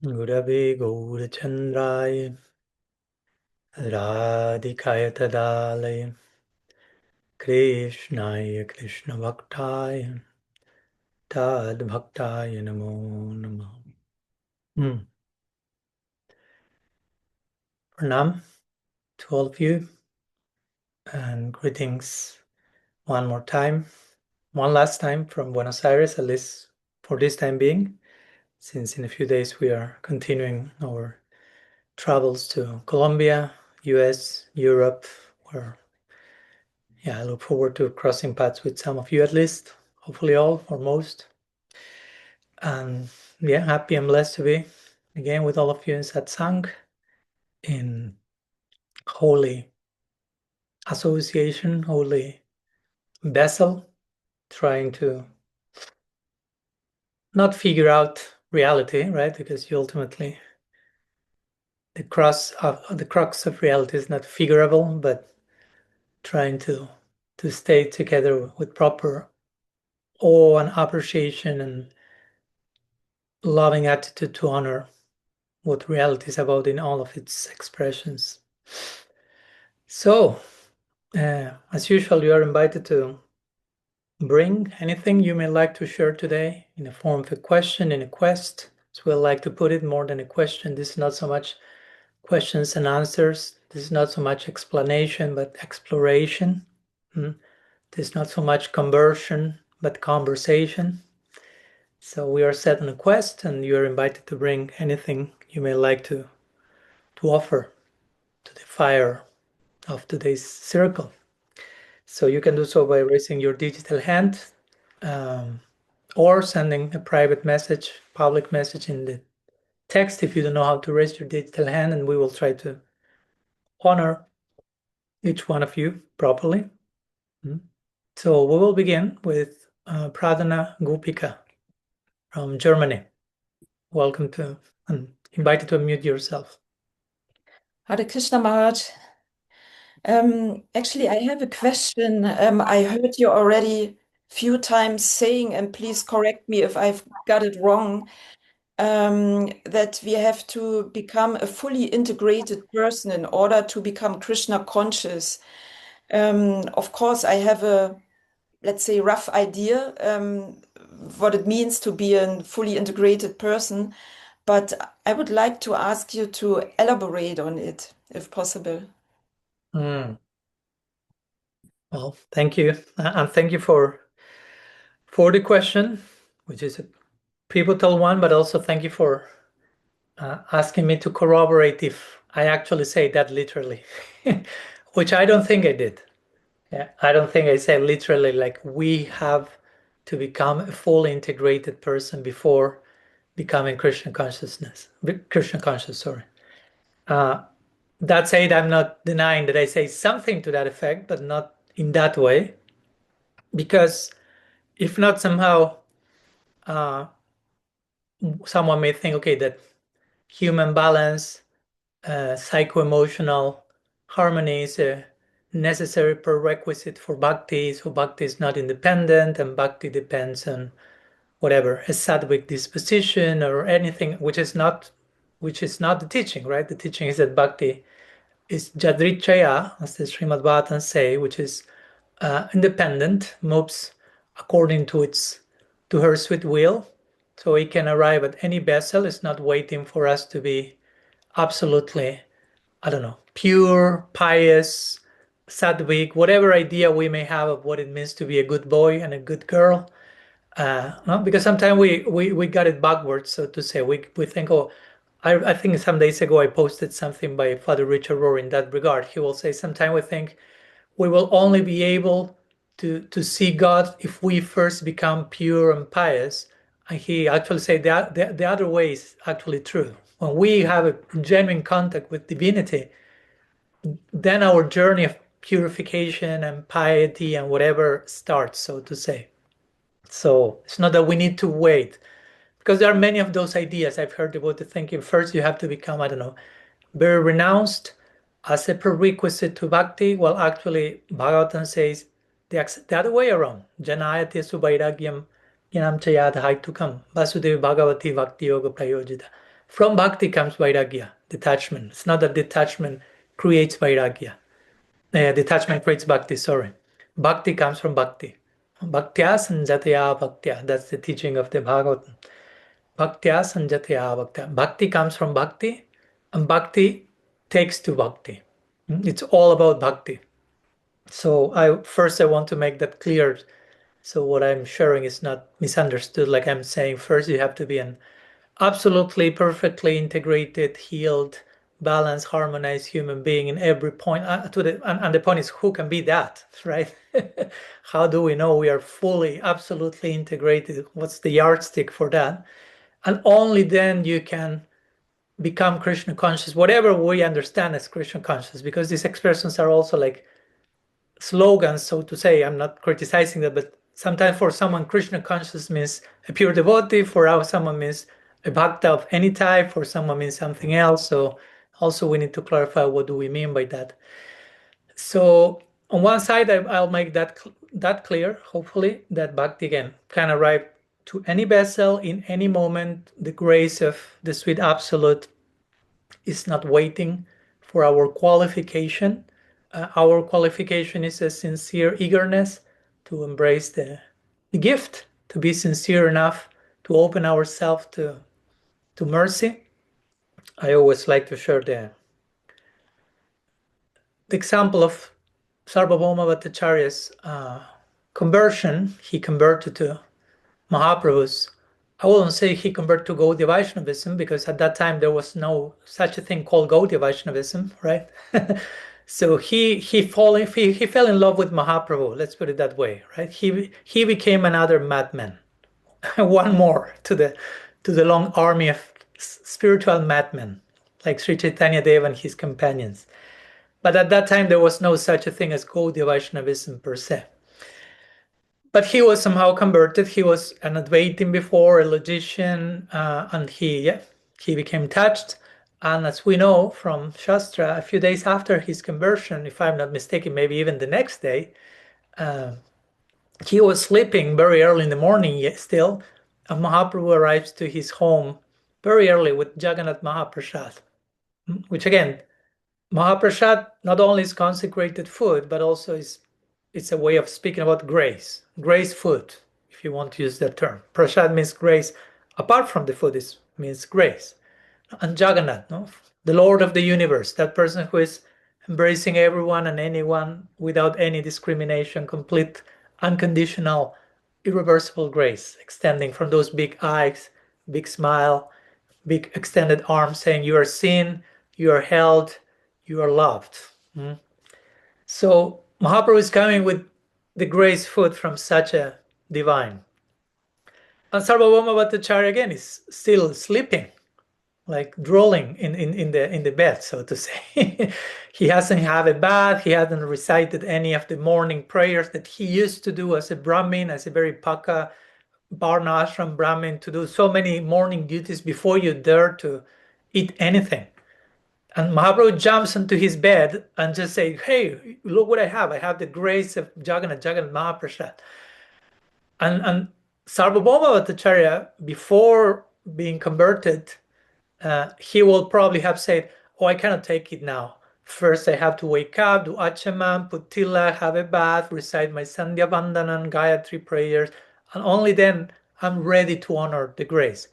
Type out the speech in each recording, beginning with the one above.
Gurave Gaurachandraya Radhikaya Tadalaya Krishnaya Krishna Bhaktaya Tad Bhaktaya Namo Namaha. Pranam to all of you and greetings one more time, one last time from Buenos Aires, at least for this time being, since in a few days we are continuing our travels to Colombia, US, Europe, where I look forward to crossing paths with some of you at least, hopefully all or most. And happy and blessed to be again with all of you in Satsang, in holy association, holy vessel, trying to not figure out reality, right? Because you ultimately, the crux of reality is not figurable, but trying to stay together with proper awe and appreciation and loving attitude to honor what reality is about in all of its expressions. So, as usual, you are invited to bring anything you may like to share today in the form of a question, in a quest. So we like to put it more than a question. This is not so much questions and answers. This is not so much explanation, but exploration. This is not so much conversion, but conversation. So we are set on a quest, and you are invited to bring anything you may like to offer to the fire of today's circle. So you can do so by raising your digital hand or sending a private message, public message in the text if you don't know how to raise your digital hand, and we will try to honor each one of you properly. So we will begin with Pradhana Gopika from Germany. Welcome to, and invited to unmute yourself. Hare Krishna Maharaj. Actually, I have a question. I heard you already a few times saying, and please correct me if I've got it wrong, that we have to become a fully integrated person in order to become Krishna conscious. Of course, I have a, let's say, rough idea what it means to be a fully integrated person, but I would like to ask you to elaborate on it, if possible. Well, thank you, and thank you for the question, which is a pivotal one, but also thank you for asking me to corroborate if I actually say that literally, which I don't think I did. Yeah, I don't think I said literally like we have to become a fully integrated person before becoming Krishna conscious, sorry. That said, I'm not denying that I say something to that effect, but not in that way, because if not, somehow someone may think, okay, that human balance, psycho-emotional harmony is a necessary prerequisite for bhakti. So bhakti is not independent, and bhakti depends on whatever a sattvic disposition or anything, which is not the teaching, right? The teaching is that bhakti is Jadrichaya, as the Srimad Bhagavatam say, which is independent, moves according to her sweet will. So it can arrive at any vessel. It's not waiting for us to be absolutely, I don't know, pure, pious, sattvic, whatever idea we may have of what it means to be a good boy and a good girl. No? Because sometimes we got it backwards, so to say. We think, oh, I think some days ago I posted something by Father Richard Rohr in that regard. He will say sometimes we think we will only be able to see God if we first become pure and pious. And he actually said that the other way is actually true. When we have a genuine contact with divinity, then our journey of purification and piety and whatever starts, so to say. So it's not that we need to wait, because there are many of those ideas I've heard about the thinking. First, you have to become, I don't know, very renounced as a prerequisite to bhakti. Well, actually, Bhagavatam says the other way around. Janayate suvairagyam yanam chayadhaitukam vasudeva bhagavati bhakti yoga prayojita. From bhakti comes vairagya, detachment. It's not that detachment creates vairagya. Detachment creates bhakti, sorry. Bhakti comes from bhakti. Bhaktya sanjataya bhaktya. That's the teaching of the Bhagavatam. Bhaktya sanjataya bhaktya. Bhakti comes from bhakti, and bhakti takes to bhakti. It's all about bhakti. So I want to make that clear. So what I'm sharing is not misunderstood. Like I'm saying, first you have to be an absolutely perfectly integrated, healed, balanced, harmonized human being in every point. And the point is, who can be that, right? How do we know we are fully, absolutely integrated? What's the yardstick for that? And only then you can become Krishna conscious, whatever we understand as Krishna conscious, because these expressions are also like slogans, so to say. I'm not criticizing that, but sometimes for someone, Krishna conscious means a pure devotee. For someone means a bhakta of any type. For someone means something else. So also we need to clarify what do we mean by that. So on one side, I'll make that clear. Hopefully, that bhakti again can arrive to any vessel in any moment. The grace of the sweet absolute is not waiting for our qualification. Our qualification is a sincere eagerness to embrace the gift, to be sincere enough to open ourselves to mercy. I always like to share the example of Sarvabhauma Bhattacharya's conversion. He converted to Mahaprabhu's. I wouldn't say he converted to Gaudiya Vaishnavism, because at that time there was no such a thing called Gaudiya Vaishnavism, right? So he fell in love with Mahaprabhu. Let's put it that way, right? He became another madman, one more to the long army of spiritual madmen, like Sri Chaitanya Dev and his companions. But at that time there was no such a thing as Gaudiya Vaishnavism per se. But he was somehow converted. He was an Advaitin before, a logician, and he became touched. And as we know from Shastra, a few days after his conversion, if I'm not mistaken, maybe even the next day, he was sleeping very early in the morning still, and Mahaprabhu arrives to his home very early with Jagannath Mahaprasad, which again, Mahaprasad not only is consecrated food, but also it's a way of speaking about grace food, if you want to use that term. Prasad means grace. Apart from the food, it means grace. And Jagannath, no? The Lord of the universe, that person who is embracing everyone and anyone without any discrimination, complete, unconditional, irreversible grace, extending from those big eyes, big smile, big extended arms, saying, you are seen, you are held, you are loved. So Mahaprabhu is coming with the grace food from such a divine. And Sarvabhauma Bhattacharya again is still sleeping, like drooling in the bed, so to say. He hasn't had a bath. He hasn't recited any of the morning prayers that he used to do as a Brahmin, as a very Paka Varna ashram Brahmin, to do so many morning duties before you dare to eat anything. And Mahaprabhu jumps into his bed and just say, hey, look what I have. I have the grace of Jagannath Mahaprasad. And Sarvabhauma Bhattacharya, before being converted, he will probably have said, oh, I cannot take it now. First, I have to wake up, do achaman, put tilak, have a bath, recite my Sandhya Vandanan, Gayatri prayers, and only then I'm ready to honor the grace.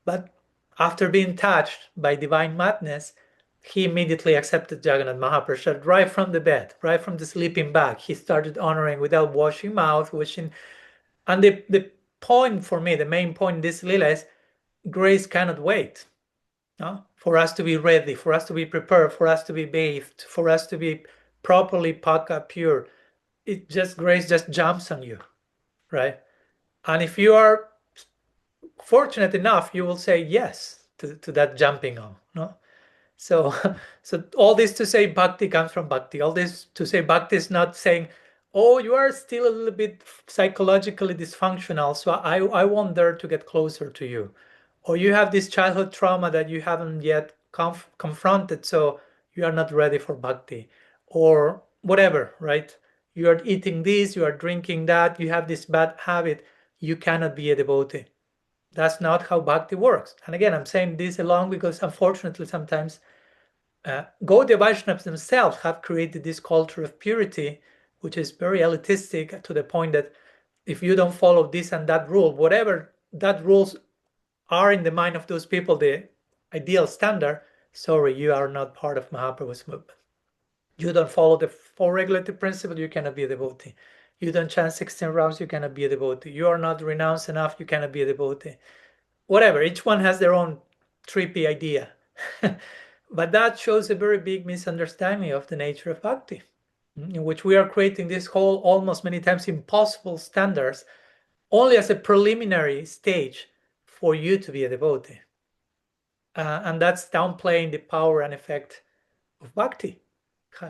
But after being touched by divine madness, he immediately accepted Jagannath Mahaprasad right from the bed, right from the sleeping bag. He started honoring without washing mouth, washing. And the point for me, the main point in this lila is grace cannot wait. No? For us to be ready, for us to be prepared, for us to be bathed, for us to be properly paka pure. Grace just jumps on you, right? And if you are fortunate enough, you will say yes to that jumping on. No? So all this to say bhakti comes from bhakti. All this to say bhakti is not saying, oh, you are still a little bit psychologically dysfunctional, so I won't dare to get closer to you. Or you have this childhood trauma that you haven't yet confronted, so you are not ready for bhakti. Or whatever, right? You are eating this, you are drinking that, you have this bad habit, you cannot be a devotee. That's not how bhakti works. And again, I'm saying this along because unfortunately sometimes Gaudiya Vaishnavas themselves have created this culture of purity, which is very elitistic to the point that if you don't follow this and that rule, whatever that rules are in the mind of those people, the ideal standard, sorry, you are not part of Mahaprabhu's movement. You don't follow the four regulative principles, you cannot be a devotee. You don't chant 16 rounds, you cannot be a devotee. You are not renounced enough, you cannot be a devotee. Whatever, each one has their own trippy idea. But that shows a very big misunderstanding of the nature of bhakti, in which we are creating this whole almost many times impossible standards only as a preliminary stage for you to be a devotee. And that's downplaying the power and effect of bhakti,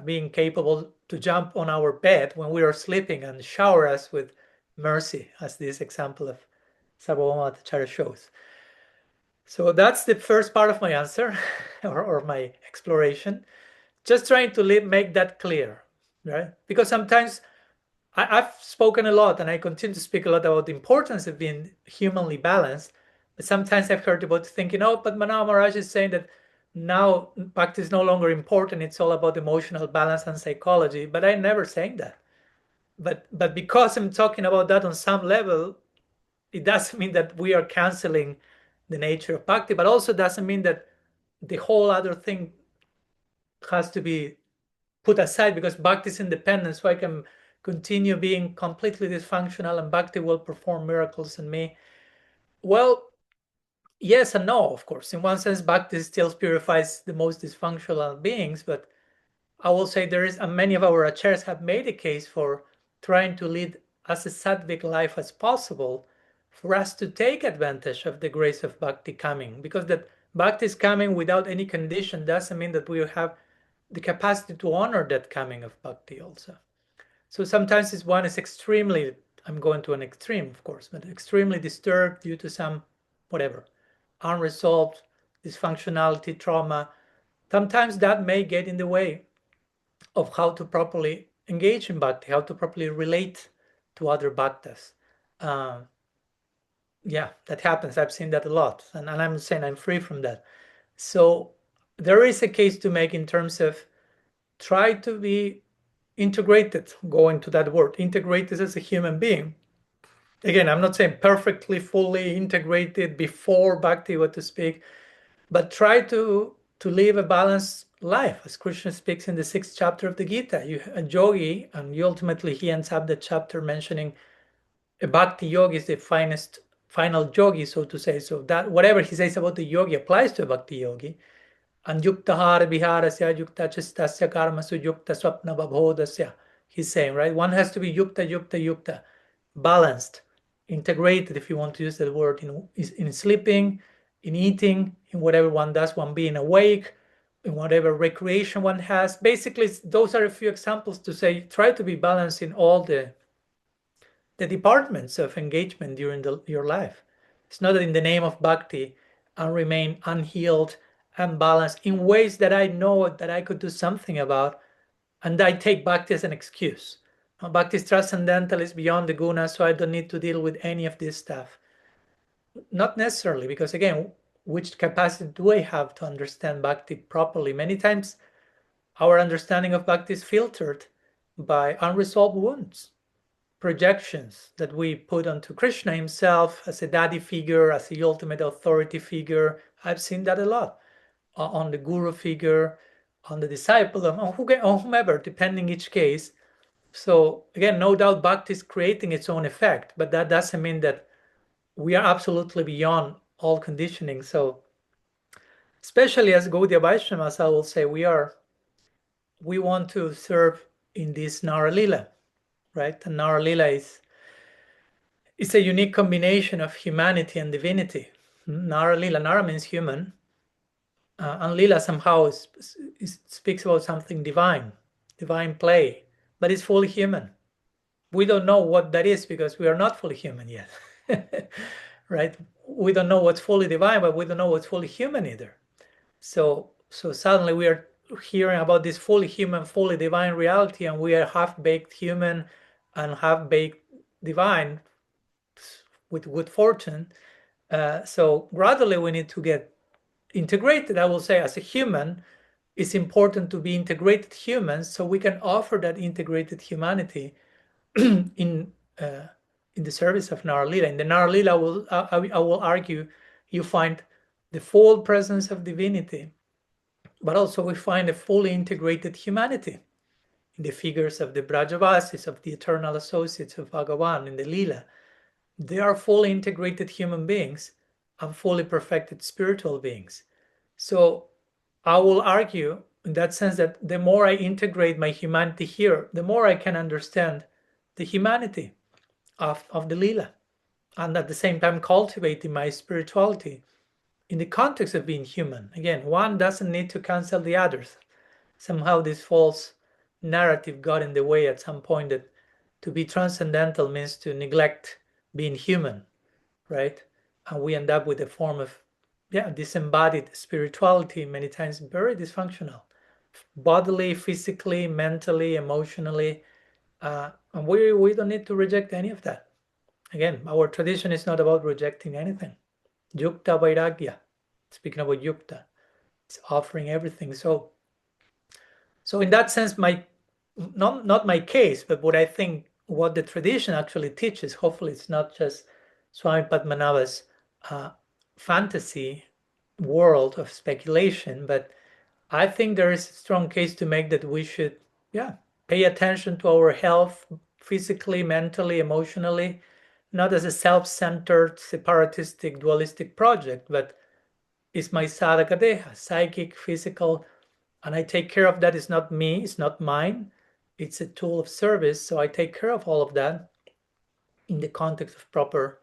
being capable to jump on our bed when we are sleeping and shower us with mercy, as this example of Sarvabhauma Bhattacharya shows. So that's the first part of my answer or my exploration. Just trying to make that clear, right? Because sometimes I've spoken a lot and I continue to speak a lot about the importance of being humanly balanced. But sometimes I've heard about thinking, oh, but Padmanabha Maharaj is saying that now bhakti is no longer important. It's all about emotional balance and psychology. But I never saying that. But because I'm talking about that on some level, it doesn't mean that we are canceling the nature of bhakti, but also doesn't mean that the whole other thing has to be put aside because bhakti is independent, so I can continue being completely dysfunctional and bhakti will perform miracles in me. Well, yes and no, of course. In one sense, bhakti still purifies the most dysfunctional beings, but I will say there is, and many of our acharyas have made a case for trying to lead as a sattvic life as possible for us to take advantage of the grace of bhakti coming. Because that bhakti is coming without any condition doesn't mean that we have the capacity to honor that coming of bhakti also. So sometimes this one is extremely, I'm going to an extreme, of course, but extremely disturbed due to some, whatever, unresolved dysfunctionality, trauma. Sometimes that may get in the way of how to properly engage in bhakti, how to properly relate to other bhaktas. Yeah, that happens. I've seen that a lot. And I'm saying I'm free from that. So there is a case to make in terms of try to be integrated, going to that word, integrated as a human being. Again, I'm not saying perfectly, fully integrated before bhakti, what to speak, but try to live a balanced life, as Krishna speaks in the 6th chapter of the Gita. You a yogi, and ultimately he ends up the chapter mentioning a bhakti yogi is the final yogi, so to say. So that whatever he says about the yogi applies to a bhakti yogi. And yukta hara viharasya yukta chistasya karmasu yukta swapna babhodasya. He's saying, right? One has to be yukta, balanced, integrated, if you want to use that word, in sleeping, in eating, in whatever one does, one being awake, in whatever recreation one has. Basically, those are a few examples to say, try to be balanced in all the departments of engagement during your life. It's not that in the name of bhakti and remain unhealed, unbalanced in ways that I know that I could do something about, and I take bhakti as an excuse. Bhakti is transcendental, is beyond the guna, so I don't need to deal with any of this stuff. Not necessarily, because again, which capacity do I have to understand bhakti properly? Many times our understanding of bhakti is filtered by unresolved wounds, projections that we put onto Krishna himself as a daddy figure, as the ultimate authority figure. I've seen that a lot on the guru figure, on the disciple, on whomever, depending each case. So again, no doubt bhakti is creating its own effect, but that doesn't mean that we are absolutely beyond all conditioning. So especially as Gaudiya Vaishnavas, I will say we want to serve in this Naralila, right? And Naralila is a unique combination of humanity and divinity. Naralila, Nara means human, and Lila somehow speaks about something divine play, but it's fully human. We don't know what that is because we are not fully human yet, right? We don't know what's fully divine, but we don't know what's fully human either. So suddenly we are hearing about this fully human, fully divine reality, and we are half-baked human and half-baked divine with good fortune. So gradually we need to get integrated. I will say, as a human, it's important to be integrated humans so we can offer that integrated humanity in the service of Nara Lila. In the Nara Lila, I will argue, you find the full presence of divinity, but also we find a fully integrated humanity in the figures of the Brajavasis, of the eternal associates of Bhagavan in the Lila. They are fully integrated human beings and fully perfected spiritual beings. So I will argue in that sense that the more I integrate my humanity here, the more I can understand the humanity of the Lila, and at the same time cultivating my spirituality in the context of being human. Again, one doesn't need to cancel the others. Somehow this false narrative got in the way at some point that to be transcendental means to neglect being human, right? And we end up with a form of disembodied spirituality, many times very dysfunctional, bodily, physically, mentally, emotionally, and we don't need to reject any of that. Again, our tradition is not about rejecting anything. Yukta Vairagya, speaking about Yukta, it's offering everything. So in that sense, not my case, but what I think, what the tradition actually teaches, hopefully it's not just Swami Padmanabha's fantasy world of speculation, but I think there is a strong case to make that we should, pay attention to our health, physically, mentally, emotionally, not as a self-centered, separatistic, dualistic project, but is my sadhaka deha, psychic, physical, and I take care of that. It's not me, it's not mine, it's a tool of service. So I take care of all of that in the context of proper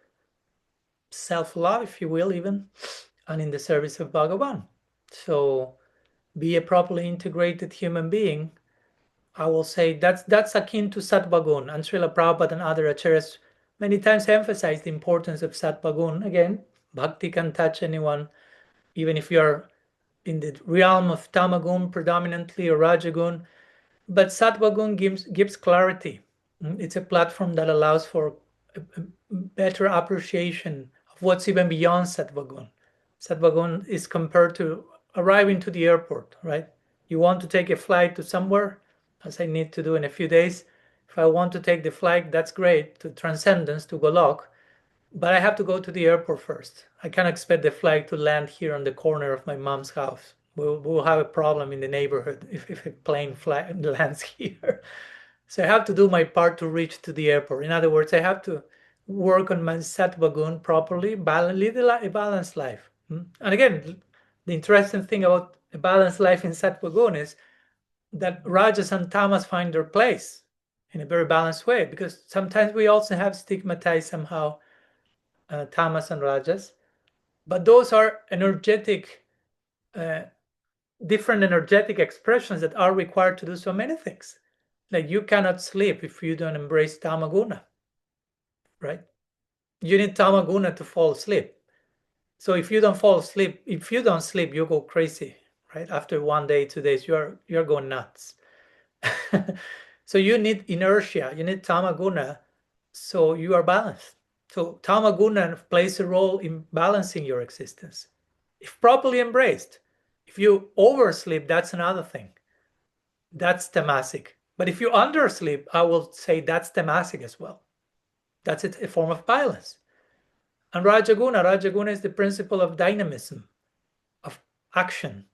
self-love, if you will, even, and in the service of Bhagavan. So be a properly integrated human being. I will say that's akin to Sattva-gun, and Srila Prabhupada and other acharyas many times emphasize the importance of Sattva-gun. Again, bhakti can touch anyone, even if you're in the realm of Tamagun predominantly or Rajagun, but Sattva-gun gives clarity. It's a platform that allows for a better appreciation of what's even beyond Sattva-gun. Sattva-gun is compared to arriving to the airport, right? You want to take a flight to somewhere, as I need to do in a few days. If I want to take the flight, that's great, to Transcendence, to Golok, but I have to go to the airport first. I can't expect the flight to land here on the corner of my mom's house. We'll have a problem in the neighborhood if a plane lands here. So I have to do my part to reach to the airport. In other words, I have to work on my Sattva-gun properly, lead a balanced life. And again, the interesting thing about a balanced life in Sattva-gun is that Rajas and Tamas find their place in a very balanced way, because sometimes we also have stigmatized somehow Tamas and Rajas, but those are energetic, different energetic expressions that are required to do so many things. Like you cannot sleep if you don't embrace Tamaguna, right? You need Tamaguna to fall asleep. So if you don't fall asleep, if you don't sleep, you go crazy, right? After 1 day, 2 days, you're going nuts. So you need inertia, you need Tamaguna, so you are balanced. So Tamaguna plays a role in balancing your existence, if properly embraced. If you oversleep, that's another thing. That's tamasic. But if you undersleep, I will say that's tamasic as well. That's a form of violence. And Rajaguna is the principle of dynamism, of action,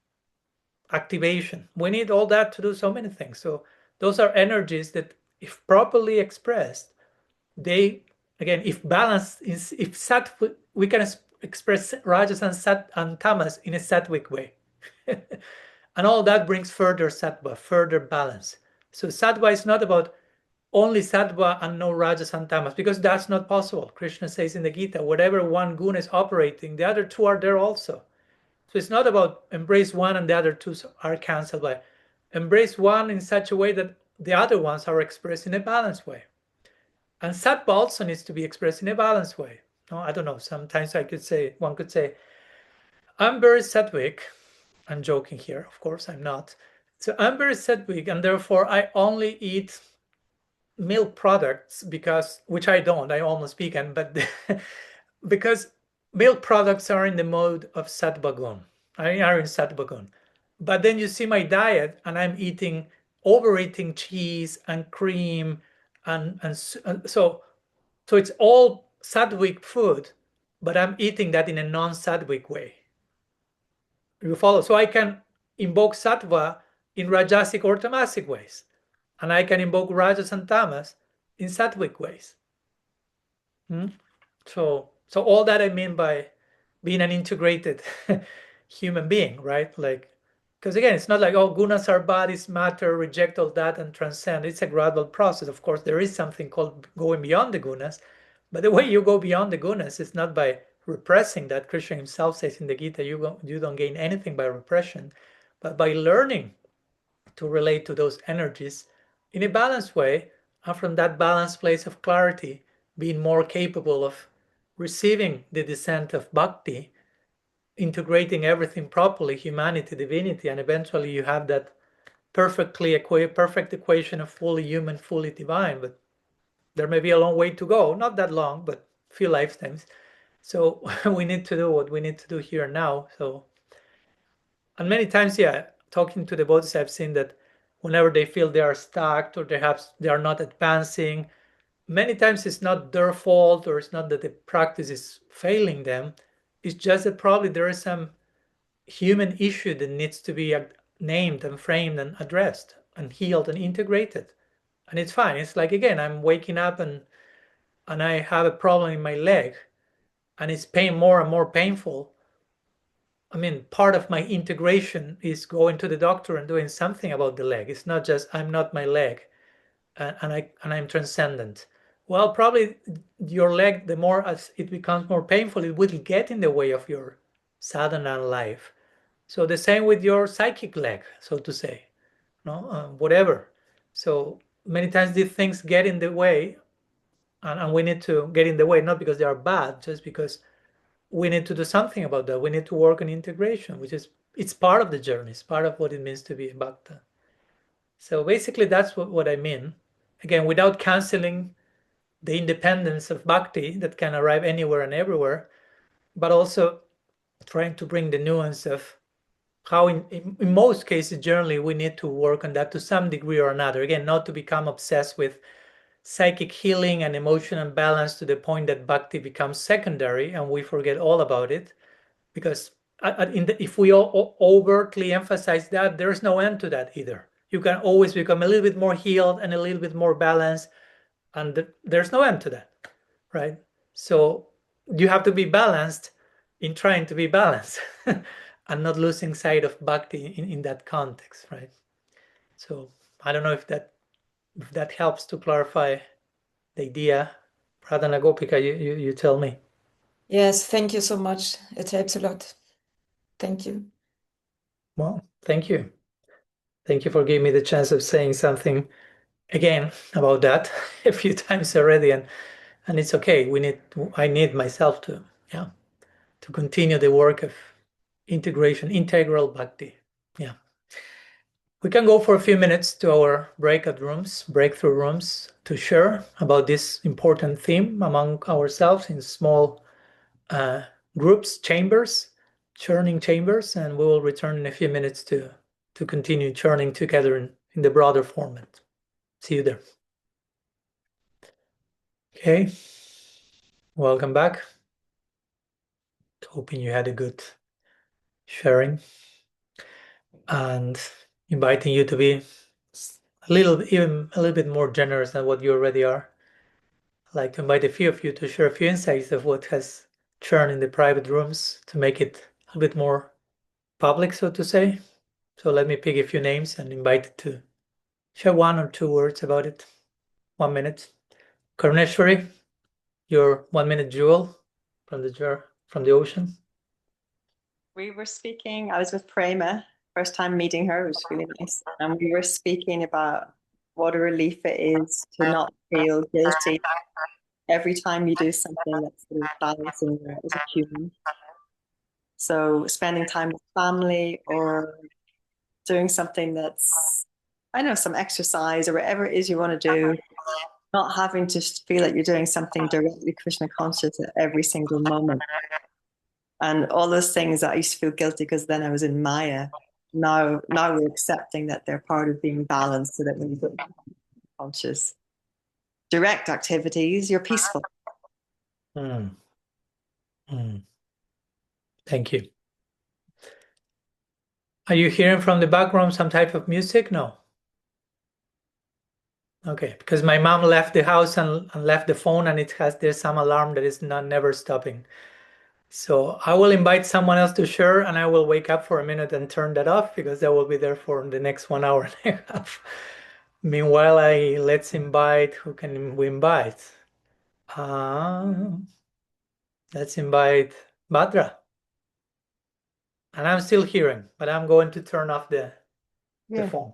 activation. We need all that to do so many things. So those are energies that, if properly expressed, they, again, if balanced, if sattva, we can express rajas and tamas in a sattvic way. And all that brings further sattva, further balance. So sattva is not about only sattva and no rajas and tamas, because that's not possible. Krishna says in the Gita, whatever one guna is operating, the other two are there also. So it's not about embrace one and the other two are cancelled by. Embrace one in such a way that the other ones are expressed in a balanced way. And sattva also needs to be expressed in a balanced way. No, I don't know. Sometimes one could say, I'm very sattvic. I'm joking here, of course, I'm not. So I'm very sattvic, and therefore I only eat milk products because, which I don't, I almost vegan, but because milk products are in the mode of sattva-gun. I are in sattva-gun. But then you see my diet, and I'm overeating cheese and cream, and so it's all sattvic food, but I'm eating that in a non-sattvic way. You follow? So I can invoke sattva in rajasic or tamasic ways, and I can invoke rajas and tamas in sattvic ways. So all that I mean by being an integrated human being, right? Like, because again, it's not like, oh, gunas are bodies, matter, reject all that and transcend. It's a gradual process. Of course, there is something called going beyond the gunas, but the way you go beyond the gunas is not by repressing that. Krishna himself says in the Gita, you don't gain anything by repression, but by learning to relate to those energies in a balanced way, and from that balanced place of clarity, being more capable of receiving the descent of bhakti, integrating everything properly, humanity, divinity, and eventually you have that perfect equation of fully human, fully divine. But there may be a long way to go, not that long, but a few lifetimes. So we need to do what we need to do here now. So, and many times, yeah, talking to the devotees, I've seen that whenever they feel they are stuck or they are not advancing, many times it's not their fault, or it's not that the practice is failing them. It's just that probably there is some human issue that needs to be named and framed and addressed and healed and integrated. And it's fine. It's like, again, I'm waking up and I have a problem in my leg, and it's more and more painful. I mean, part of my integration is going to the doctor and doing something about the leg. It's not just I'm not my leg, and I'm transcendent. Well, probably your leg, the more as it becomes more painful, it will get in the way of your sadhana life. So the same with your psychic leg, so to say, no, whatever. So many times these things get in the way, and we need to get in the way, not because they are bad, just because we need to do something about that. We need to work on integration, it's part of the journey. It's part of what it means to be a bhakta. So basically, that's what I mean. Again, without canceling the independence of bhakti that can arrive anywhere and everywhere, but also trying to bring the nuance of how in most cases, generally, we need to work on that to some degree or another. Again, not to become obsessed with psychic healing and emotional balance to the point that bhakti becomes secondary and we forget all about it. Because if we all overtly emphasize that, there's no end to that either. You can always become a little bit more healed and a little bit more balanced, and there's no end to that, right? So you have to be balanced in trying to be balanced and not losing sight of bhakti in that context, right? So I don't know if that helps to clarify the idea. Pradhana Gopika, you tell me. Yes, thank you so much. It helps a lot. Thank you. Well, thank you. Thank you for giving me the chance of saying something again about that a few times already, and it's okay. I need myself to continue the work of integral bhakti. Yeah. We can go for a few minutes to our breakthrough rooms, to share about this important theme among ourselves in small groups, churning chambers, and we will return in a few minutes to continue churning together in the broader format. See you there. Okay. Welcome back. Hoping you had a good sharing, and inviting you to be even a little bit more generous than what you already are. I'd like to invite a few of you to share a few insights of what has churned in the private rooms to make it a little bit more public, so to say. So let me pick a few names and invite you to share 1 or 2 words about it. 1 minute. Karuneshwari, your 1 minute jewel from the ocean. We were speaking, I was with Prema, first time meeting her, it was really nice. And we were speaking about what a relief it is to not feel guilty every time you do something that's sort of balancing you as a human. So spending time with family or doing something that's, I know, some exercise or whatever it is you want to do, not having to feel like you're doing something directly Krishna conscious at every single moment. And all those things that I used to feel guilty because then I was in Maya. Now we're accepting that they're part of being balanced, so that when you put conscious direct activities, you're peaceful. Mm. Mm. Thank you. Are you hearing from the background some type of music? No. Okay, because my mom left the house and left the phone, and there's some alarm that is never stopping. So I will invite someone else to share, and I will wake up for a minute and turn that off, because that will be there for the next 1 hour and a half. Meanwhile, let's invite, who can we invite? Let's invite Badra. And I'm still hearing, but I'm going to turn off the phone.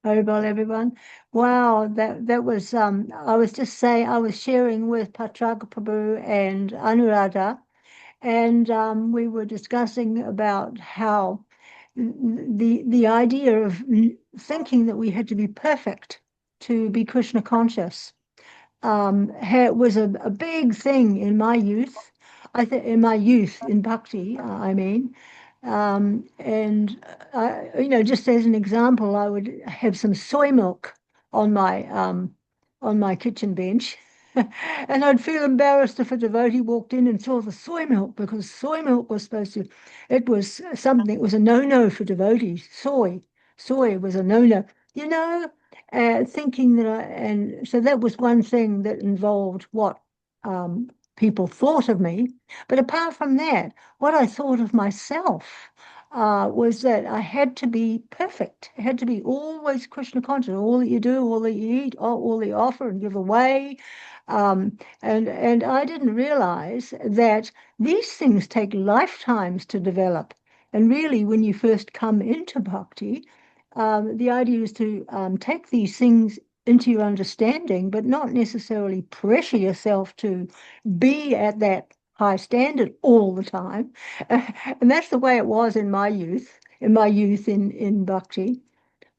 Haribol, everyone. Wow, that was I was just saying, I was sharing with Patraka Prabhu and Anuradha, and we were discussing about how the idea of thinking that we had to be perfect to be Krishna conscious was a big thing in my youth. I think in my youth in bhakti, I mean. And just as an example, I would have some soy milk on my kitchen bench, and I'd feel embarrassed if a devotee walked in and saw the soy milk, because soy milk was it was something, it was a no-no for devotees. Soy was a no-no, thinking that and so that was one thing that involved what people thought of me. But apart from that, what I thought of myself was that I had to be perfect. I had to be always Krishna conscious. All that you do, all that you eat, all that you offer and give away. And I didn't realize that these things take lifetimes to develop. And really, when you first come into bhakti, the idea is to take these things into your understanding, but not necessarily pressure yourself to be at that high standard all the time. And that's the way it was in my youth in bhakti.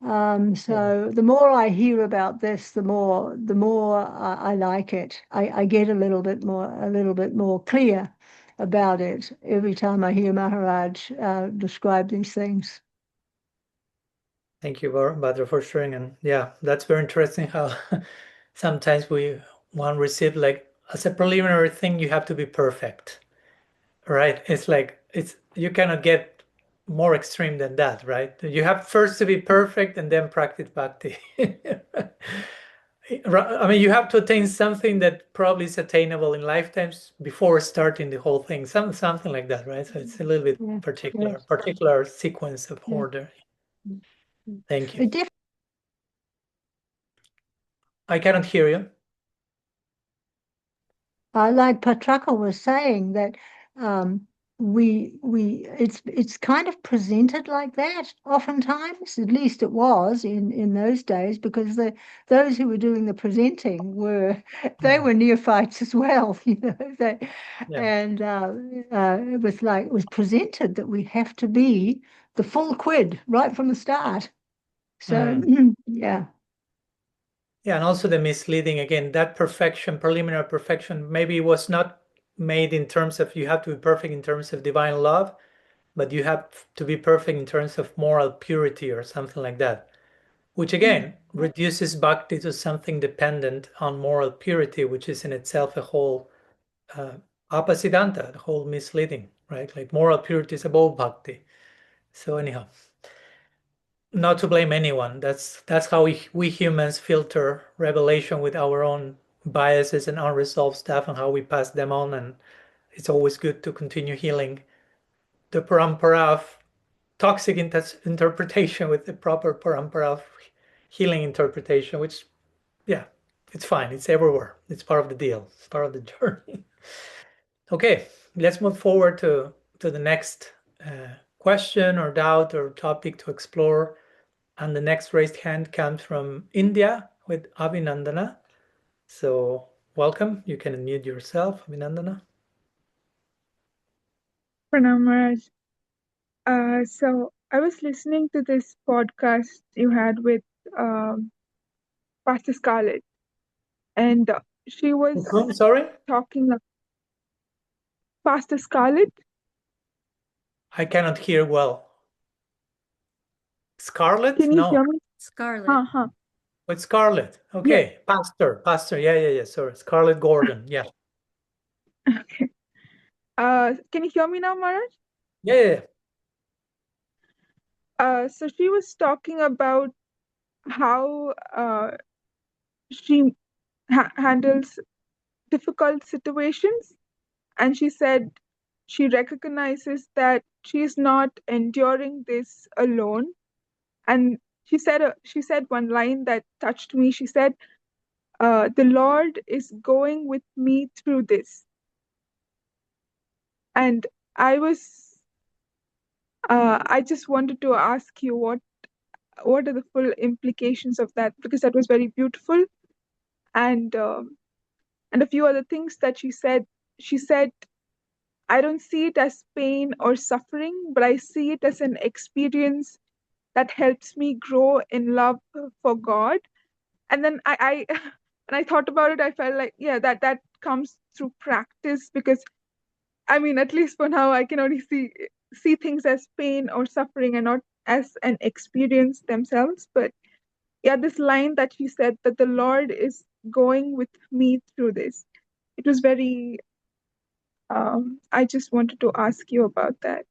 So the more I hear about this, the more I like it. I get a little bit more clear about it every time I hear Maharaj describe these things. Thank you, Badra, for sharing. And yeah, that's very interesting how sometimes one receive, like, as a preliminary thing, you have to be perfect, right? It's like, you cannot get more extreme than that, right? You have first to be perfect and then practice bhakti. I mean, you have to attain something that probably is attainable in lifetimes before starting the whole thing, something like that, right? So it's a little bit particular sequence of order. Thank you. I cannot hear you. Like Patraka was saying, that it's kind of presented like that oftentimes. At least it was in those days, because those who were doing the presenting were neophytes as well, and it was presented that we have to be the full quid right from the start. So yeah. Yeah, and also the misleading, again, that perfection, preliminary perfection, maybe was not made in terms of you have to be perfect in terms of divine love, but you have to be perfect in terms of moral purity or something like that, which again reduces bhakti to something dependent on moral purity, which is in itself a whole apasiddhanta, the whole misleading, right? Like moral purity is above bhakti. So anyhow, not to blame anyone. That's how we humans filter revelation with our own biases and unresolved stuff, and how we pass them on. And it's always good to continue healing the parampara of toxic interpretation with the proper parampara of healing interpretation, which, yeah, it's fine. It's everywhere. It's part of the deal. It's part of the journey. Okay, let's move forward to the next question or doubt or topic to explore. And the next raised hand comes from India with Abhinandana. So welcome. You can unmute yourself, Abhinandana. Pranam Maharaj. So I was listening to this podcast you had with Pastor Scarlett, and she was Sorry? talking. Pastor Scarlett. I cannot hear well. Scarlet? Can you No. hear me? Scarlet. Uh-huh. It's Scarlet. Okay. Pastor. Yeah. Sorry. Scarlett Gordon. Yeah. Okay. Can you hear me now, Maharaj? Yeah. So she was talking about how she handles difficult situations, and she said she recognizes that she's not enduring this alone. And she said one line that touched me. She said, "The Lord is going with me through this." And I just wanted to ask you what are the full implications of that, because that was very beautiful. And a few other things that she said. She said, "I don't see it as pain or suffering, but I see it as an experience that helps me grow in love for God." And then I when I thought about it, I felt like, yeah, that comes through practice, because I mean, at least for now, I can only see things as pain or suffering and not as an experience themselves. But yeah, this line that she said, that the Lord is going with me through this, it was very, I just wanted to ask you about that.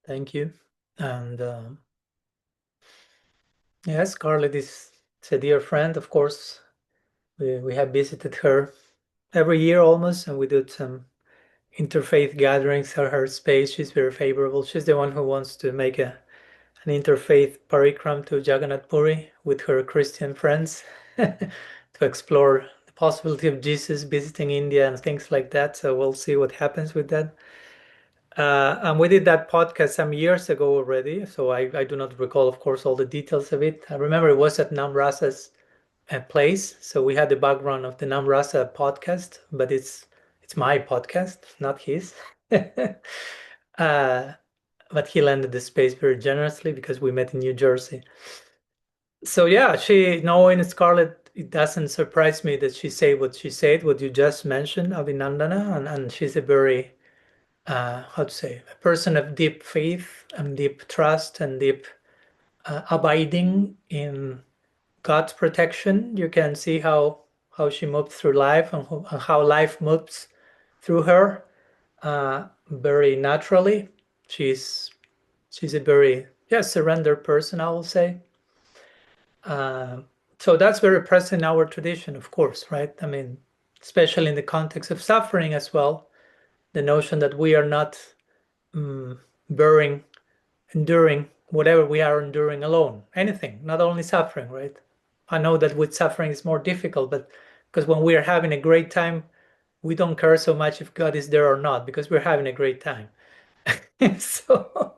Thank you. And yes, Scarlett is a dear friend, of course. We have visited her every year almost, and we did some interfaith gatherings at her space. She's very favorable. She's the one who wants to make an interfaith parikram to Jagannath Puri with her Christian friends to explore the possibility of Jesus visiting India and things like that. So we'll see what happens with that. And we did that podcast some years ago already, so I do not recall, of course, all the details of it. I remember it was at Namrasa's place, so we had the background of the Namrasa podcast, but it's my podcast, not his. But he lended the space very generously because we met in New Jersey. So yeah, knowing Scarlett, it doesn't surprise me that she said what she said, what you just mentioned, Abhinandana, and she's a very how to say, a person of deep faith and deep trust and deep abiding in God's protection. You can see how she moved through life and how life moves through her very naturally. She's a very surrendered person, I will say. So that's very present in our tradition, of course, right? I mean, especially in the context of suffering as well, the notion that we are not enduring whatever we are enduring alone, anything, not only suffering, right? I know that with suffering it's more difficult, but because when we are having a great time, we don't care so much if God is there or not, because we're having a great time. So,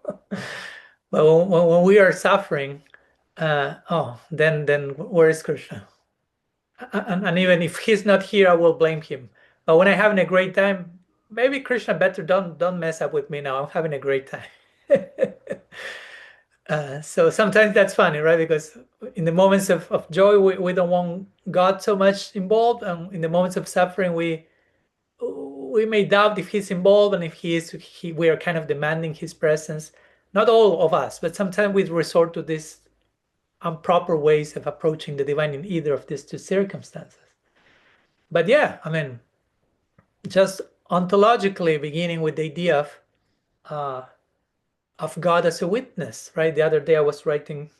but when we are suffering, then where is Krishna? And even if he's not here, I will blame him. But when I'm having a great time, maybe Krishna better don't mess up with me now. I'm having a great time. So sometimes that's funny, right? Because in the moments of joy, we don't want God so much involved, and in the moments of suffering, we may doubt if he's involved, and if we are kind of demanding his presence. Not all of us, but sometimes we resort to these improper ways of approaching the divine in either of these two circumstances. But yeah, I mean, just ontologically, beginning with the idea of God as a witness, right? The other day I was writing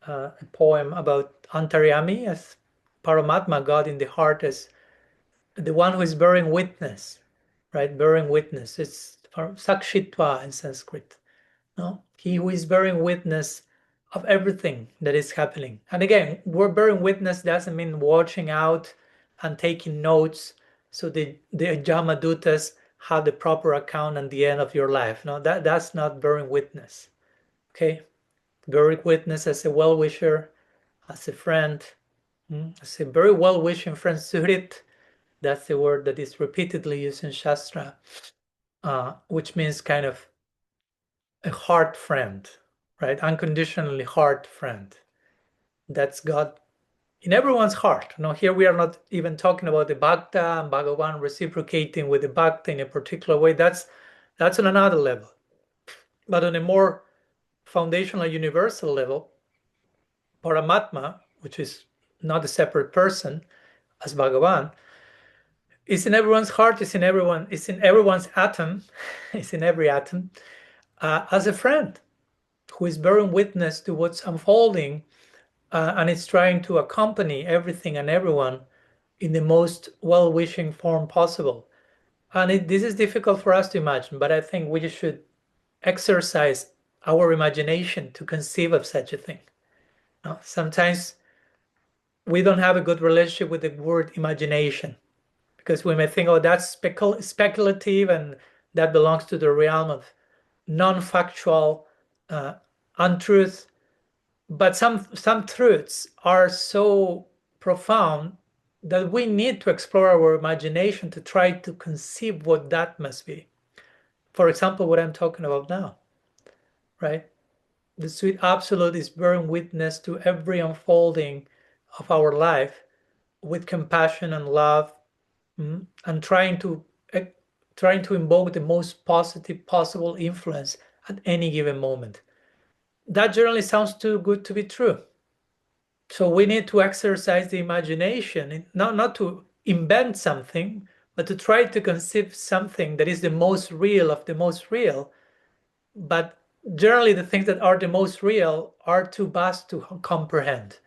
a poem about Antaryami as Paramatma, God in the heart, as the one who is bearing witness, right? Bearing witness. It's sakshitva in Sanskrit. No, he who is bearing witness of everything that is happening. And again, we're bearing witness doesn't mean watching out and taking notes so the Jamadutas have the proper account at the end of your life. No, that's not bearing witness. Okay, bearing witness as a well-wisher, as a friend, as a very well-wishing friend, suhrit. That's the word that is repeatedly used in Shastra, which means kind of a heart friend, right? Unconditionally heart friend. That's God in everyone's heart. Now, here we are not even talking about the Bhakta and Bhagavan reciprocating with the Bhakta in a particular way. That's on another level. But on a more foundational, universal level, Paramatma, which is not a separate person as Bhagavan, is in everyone's heart, is in everyone's atom, is in every atom, as a friend who is bearing witness to what's unfolding, and it's trying to accompany everything and everyone in the most well-wishing form possible. And this is difficult for us to imagine, but I think we should exercise our imagination to conceive of such a thing. Now, sometimes we don't have a good relationship with the word imagination, because we may think, oh, that's speculative and that belongs to the realm of non-factual untruth. But some truths are so profound that we need to explore our imagination to try to conceive what that must be. For example, what I'm talking about now, right? The Sweet Absolute is bearing witness to every unfolding of our life with compassion and love, and trying to invoke the most positive possible influence at any given moment. That generally sounds too good to be true. So we need to exercise the imagination, not to invent something, but to try to conceive something that is the most real of the most real. But generally the things that are the most real are too vast to comprehend.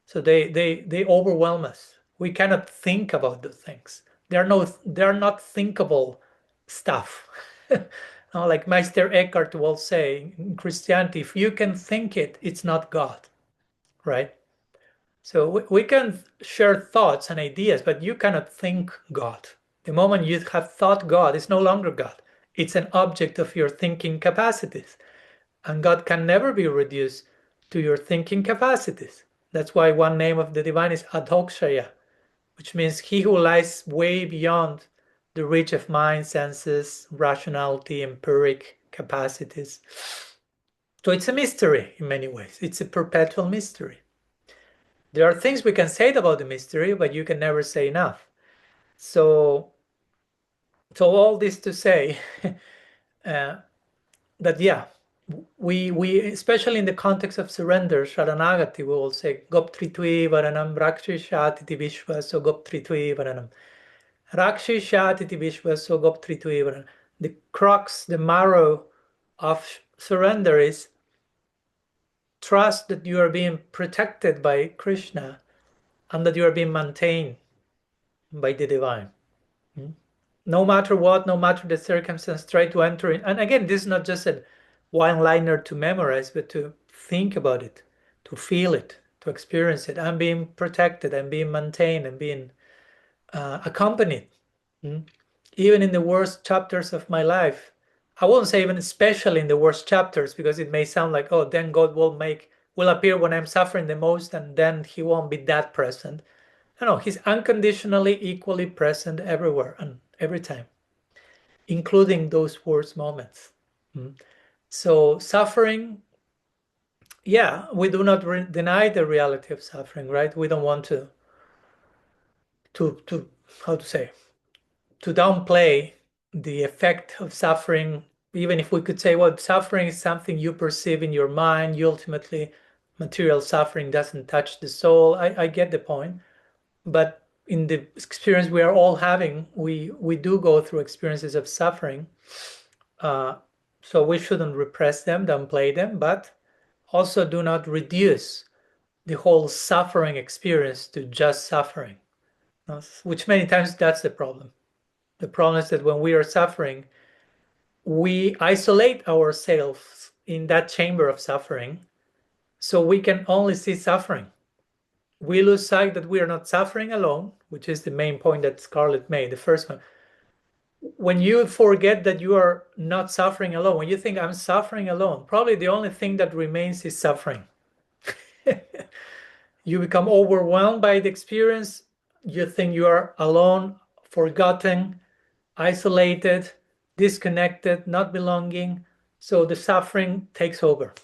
So they overwhelm us. We cannot think about the things. They're not thinkable stuff. Like Meister Eckhart will say in Christianity, if you can think it, it's not God, right? So we can share thoughts and ideas, but you cannot think God. The moment you have thought God, it's no longer God. It's an object of your thinking capacities. And God can never be reduced to your thinking capacities. That's why one name of the divine is Adhokshaya, which means he who lies way beyond the reach of mind, senses, rationality, empiric capacities. So it's a mystery in many ways. It's a perpetual mystery. There are things we can say about the mystery, but you can never say enough. So all this to say that, yeah, we especially in the context of surrender, Sharanagati, we will say Goptritvi Varanam Rakshishati Vishwaso Goptritvi Varanam. Rakshishati Vishwaso Goptritvi Varanam. The crux, the marrow of surrender is trust that you are being protected by Krishna and that you are being maintained by the divine. No matter what, no matter the circumstance, try to enter in. And again, this is not just a one-liner to memorize, but to think about it, to feel it, to experience it. I'm being protected, I'm being maintained, I'm being accompanied. Even in the worst chapters of my life, I won't say even especially in the worst chapters, because it may sound like, oh, then God will appear when I'm suffering the most, and then he won't be that present. No, he's unconditionally equally present everywhere and every time, including those worst moments. So suffering, yeah, we do not deny the reality of suffering, right? We don't want to how to say, to downplay the effect of suffering, even if we could say, well, suffering is something you perceive in your mind. You ultimately, material suffering doesn't touch the soul. I get the point. But in the experience we are all having, we do go through experiences of suffering. So we shouldn't repress them, downplay them, but also do not reduce the whole suffering experience to just suffering, which many times that's the problem. The problem is that when we are suffering, we isolate ourselves in that chamber of suffering, so we can only see suffering. We lose sight that we are not suffering alone, which is the main point that Scarlett made, the first one. When you forget that you are not suffering alone, when you think I'm suffering alone, probably the only thing that remains is suffering. You become overwhelmed by the experience. You think you are alone, forgotten, isolated, disconnected, not belonging. So the suffering takes over.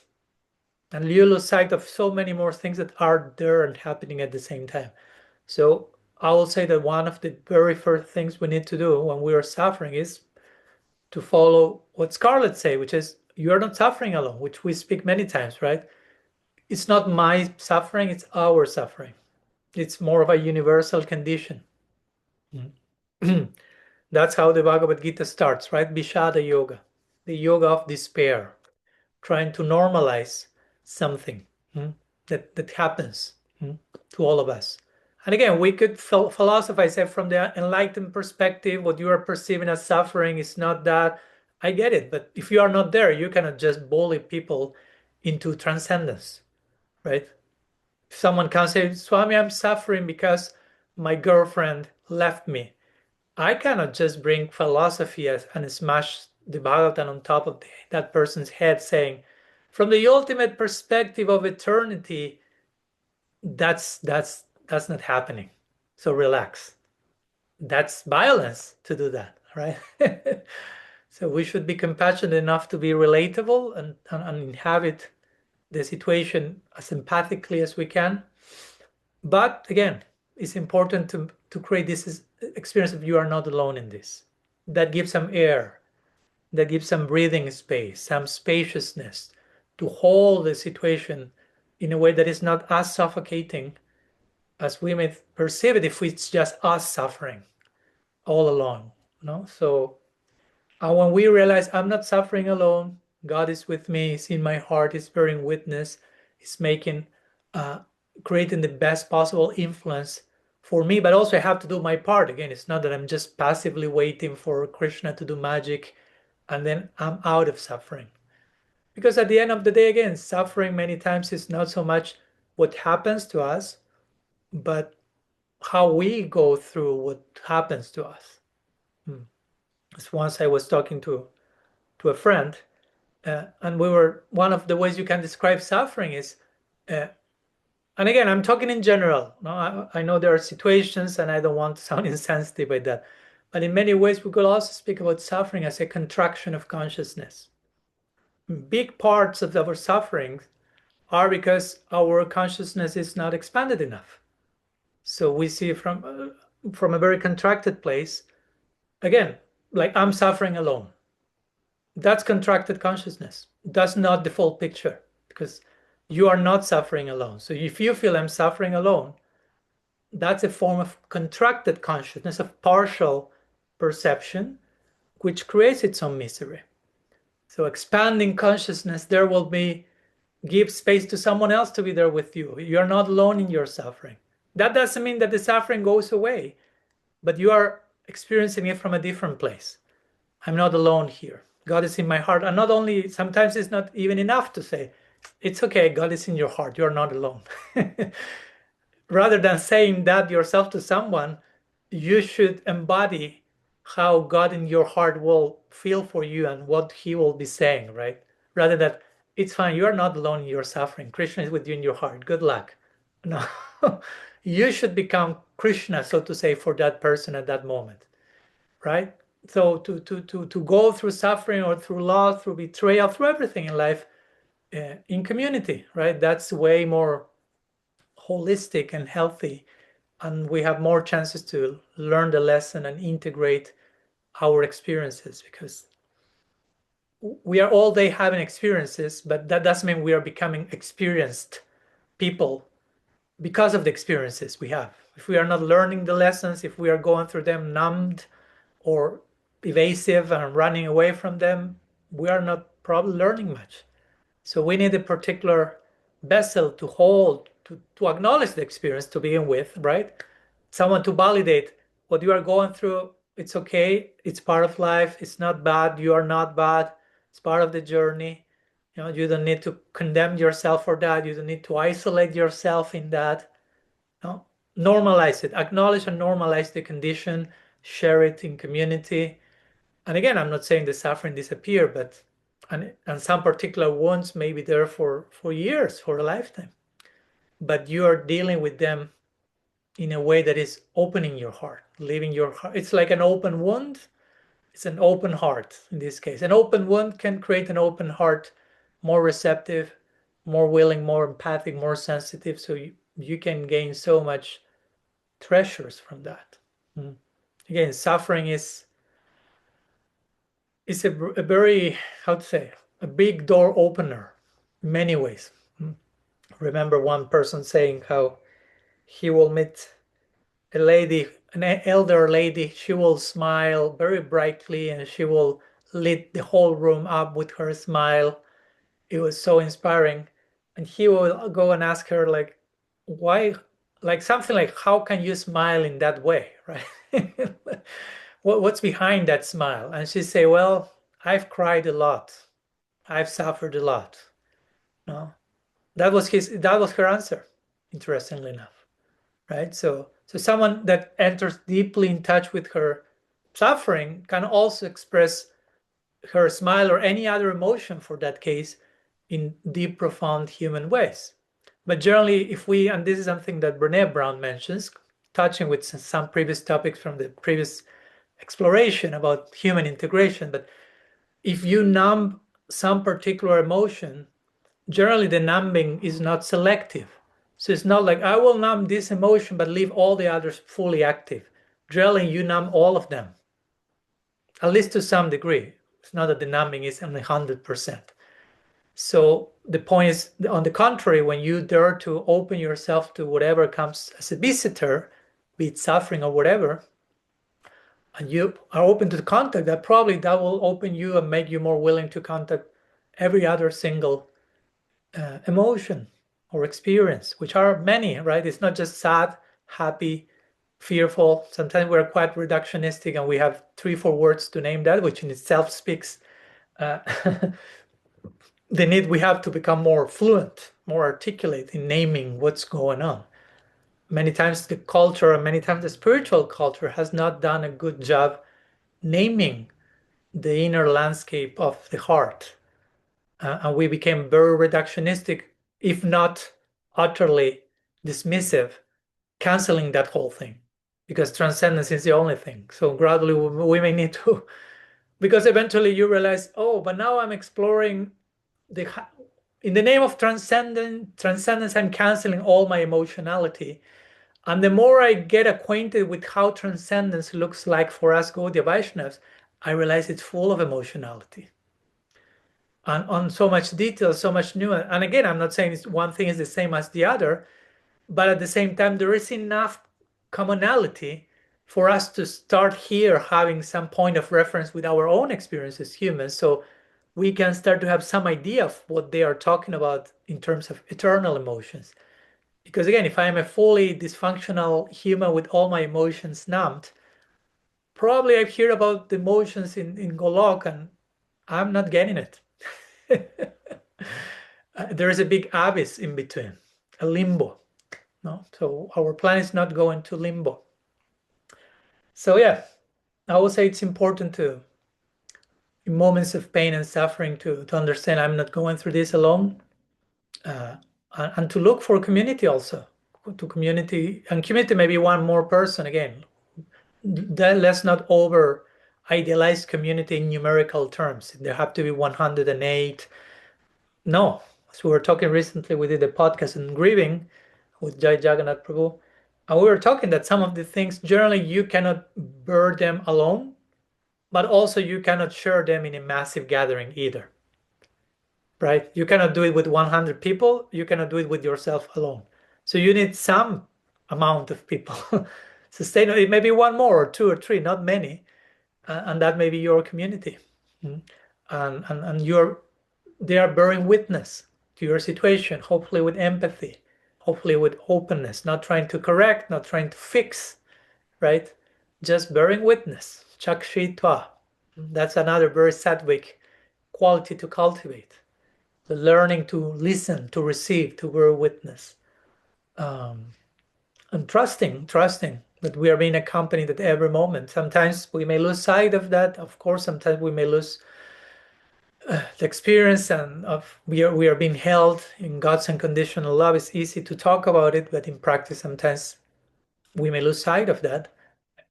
And you lose sight of so many more things that are there and happening at the same time. So I will say that one of the very first things we need to do when we are suffering is to follow what Scarlett say, which is you're not suffering alone, which we speak many times, right? It's not my suffering, it's our suffering. It's more of a universal condition. That's how the Bhagavad Gita starts, right? Vishada yoga, the yoga of despair, trying to normalize something that happens to all of us. And again, we could philosophize that from the enlightened perspective. What you are perceiving as suffering is not that. I get it, but if you are not there, you cannot just bully people into transcendence, right? If someone can say, Swami, I'm suffering because my girlfriend left me, I cannot just bring philosophy and smash the Bhagavatam on top of that person's head saying, from the ultimate perspective of eternity, that's not happening. So relax. That's violence to do that, right? So we should be compassionate enough to be relatable and inhabit the situation as empathically as we can. But again, it's important to create this experience of you are not alone in this. That gives some air, that gives some breathing space, some spaciousness to hold the situation in a way that is not as suffocating as we may perceive it if it's just us suffering all alone. So when we realize I'm not suffering alone, God is with me, He's in my heart, He's bearing witness, He's creating the best possible influence for me, but also I have to do my part. Again, it's not that I'm just passively waiting for Krishna to do magic and then I'm out of suffering. Because at the end of the day, again, suffering many times is not so much what happens to us, but how we go through what happens to us. As once I was talking to a friend, and one of the ways you can describe suffering is, and again, I'm talking in general. No, I know there are situations, and I don't want to sound insensitive by that, but in many ways, we could also speak about suffering as a contraction of consciousness. Big parts of our suffering are because our consciousness is not expanded enough. So we see from a very contracted place, again, like I'm suffering alone. That's contracted consciousness. That's not the full picture because you are not suffering alone. So if you feel I'm suffering alone, that's a form of contracted consciousness, of partial perception, which creates its own misery. So expanding consciousness, there will give space to someone else to be there with you. You're not alone in your suffering. That doesn't mean that the suffering goes away, but you are experiencing it from a different place. I'm not alone here. God is in my heart. And not only, sometimes it's not even enough to say, it's okay, God is in your heart. You're not alone. Rather than saying that yourself to someone, you should embody how God in your heart will feel for you and what He will be saying, right? Rather than, it's fine, you are not alone in your suffering. Krishna is with you in your heart. Good luck. No, you should become Krishna, so to say, for that person at that moment, right? So to go through suffering or through loss, through betrayal, through everything in life, in community, right? That's way more holistic and healthy, and we have more chances to learn the lesson and integrate our experiences, because we are all day having experiences, but that doesn't mean we are becoming experienced people because of the experiences we have. If we are not learning the lessons, if we are going through them numbed or evasive and running away from them, we are not probably learning much. So we need a particular vessel to hold, to acknowledge the experience to begin with, right? Someone to validate what you are going through. It's okay. It's part of life. It's not bad. You are not bad. It's part of the journey. You don't need to condemn yourself for that. You don't need to isolate yourself in that. No, normalize it. Acknowledge and normalize the condition. Share it in community. And again, I'm not saying the suffering disappear, but and some particular wounds may be there for years, for a lifetime. But you are dealing with them in a way that is opening your heart, leaving your heart. It's like an open wound. It's an open heart in this case. An open wound can create an open heart, more receptive, more willing, more empathic, more sensitive. So you can gain so much treasures from that. Again, suffering is a very, how to say, a big door opener in many ways. Remember one person saying how he will meet a lady, an elder lady, she will smile very brightly and she will lit the whole room up with her smile. It was so inspiring. And he will go and ask her, like, why, like something like, how can you smile in that way, right? What's behind that smile? And she say, well, I've cried a lot. I've suffered a lot. No, that was her answer, interestingly enough, right? So someone that enters deeply in touch with her suffering can also express her smile or any other emotion for that case in deep, profound human ways. But generally, if we, and this is something that Brené Brown mentions, touching with some previous topics from the previous exploration about human integration, but if you numb some particular emotion, generally the numbing is not selective. So it's not like I will numb this emotion but leave all the others fully active. Generally, you numb all of them, at least to some degree. It's not that the numbing is only 100%. So the point is, on the contrary, when you dare to open yourself to whatever comes as a visitor, be it suffering or whatever, and you are open to the contact, that will open you and make you more willing to contact every other single emotion or experience, which are many, right? It's not just sad, happy, fearful. Sometimes we're quite reductionistic and we have 3-4 words to name that, which in itself speaks the need we have to become more fluent, more articulate in naming what's going on. Many times the culture and many times the spiritual culture has not done a good job naming the inner landscape of the heart. And we became very reductionistic, if not utterly dismissive, canceling that whole thing, because transcendence is the only thing. So gradually we may need to, because eventually you realize, oh, but now I'm exploring in the name of transcendence, I'm canceling all my emotionality. And the more I get acquainted with how transcendence looks like for us Gaudiya Vaishnavas, I realize it's full of emotionality. And on so much detail, so much nuance. And again, I'm not saying one thing is the same as the other, but at the same time, there is enough commonality for us to start here having some point of reference with our own experience as humans. So we can start to have some idea of what they are talking about in terms of eternal emotions. Because again, if I'm a fully dysfunctional human with all my emotions numbed, probably I've heard about the emotions in Golok and I'm not getting it. There is a big abyss in between, a limbo. No? So our plan is not going to limbo. So yeah, I would say it's important to, in moments of pain and suffering, to understand I'm not going through this alone. And to look for community also, to community, and community maybe one more person again. Let's not over idealize community in numerical terms. There have to be 108. No, as we were talking recently, we did a podcast on grieving with Jai Jagannath Prabhu, and we were talking that some of the things generally you cannot bear them alone, but also you cannot share them in a massive gathering either. Right? You cannot do it with 100 people. You cannot do it with yourself alone. So you need some amount of people. Sustainable, it may be one more or 2 or 3, not many. And that may be your community. And they are bearing witness to your situation, hopefully with empathy, hopefully with openness, not trying to correct, not trying to fix, right? Just bearing witness. Chakshitva. That's another very Sattvic quality to cultivate. The learning to listen, to receive, to bear witness. And trusting that we are being accompanied at every moment. Sometimes we may lose sight of that. Of course, sometimes we may lose the experience and of we are being held in God's unconditional love. It's easy to talk about it, but in practice, sometimes we may lose sight of that.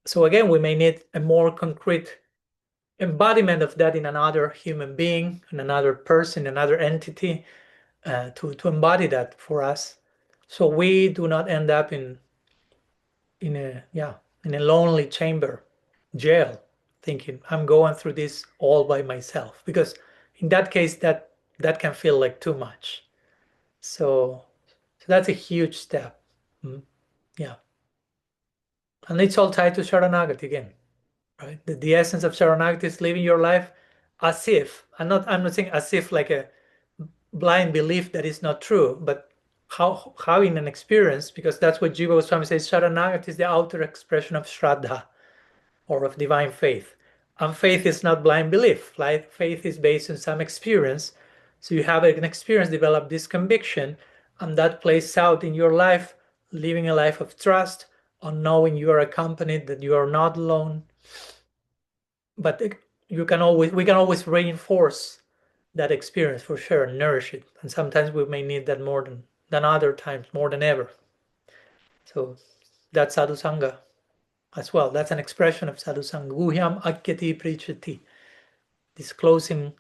So again, we may need a more concrete embodiment of that in another human being, in another person, another entity. to embody that for us, so we do not end up in a lonely chamber, jail, thinking I'm going through this all by myself, because in that case that can feel like too much. So that's a huge step. Yeah. And it's all tied to Sharanagati again, right? The essence of Sharanagati is living your life as if, I'm not saying as if like a blind belief that is not true, but how in an experience, because that's what Jiva Swami says, Sharanagati is the outer expression of Shraddha, or of divine faith. And faith is not blind belief. Faith is based on some experience. So you have an experience, develop this conviction, and that plays out in your life, living a life of trust, on knowing you are accompanied, that you are not alone. But we can always reinforce that experience for sure, and nourish it. And sometimes we may need that more than other times, more than ever. So that's sadhusanga as well. That's an expression of sadhusanga. Guhyam akyati prichati. Disclosing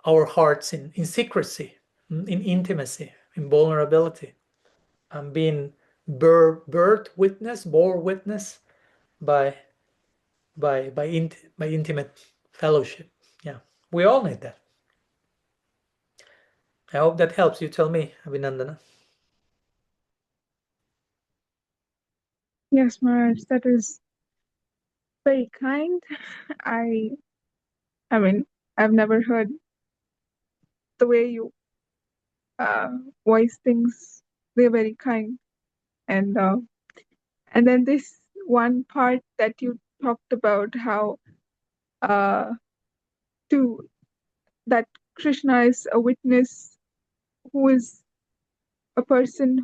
our hearts in secrecy, in intimacy, in vulnerability, and being bore witness by intimate fellowship. Yeah, we all need that. I hope that helps. You tell me, Abhinandana. Yes, Maharaj, that is very kind. I mean, I've never heard the way you voice things. They're very kind. And then this one part that you talked about, how that Krishna is a witness, who is a person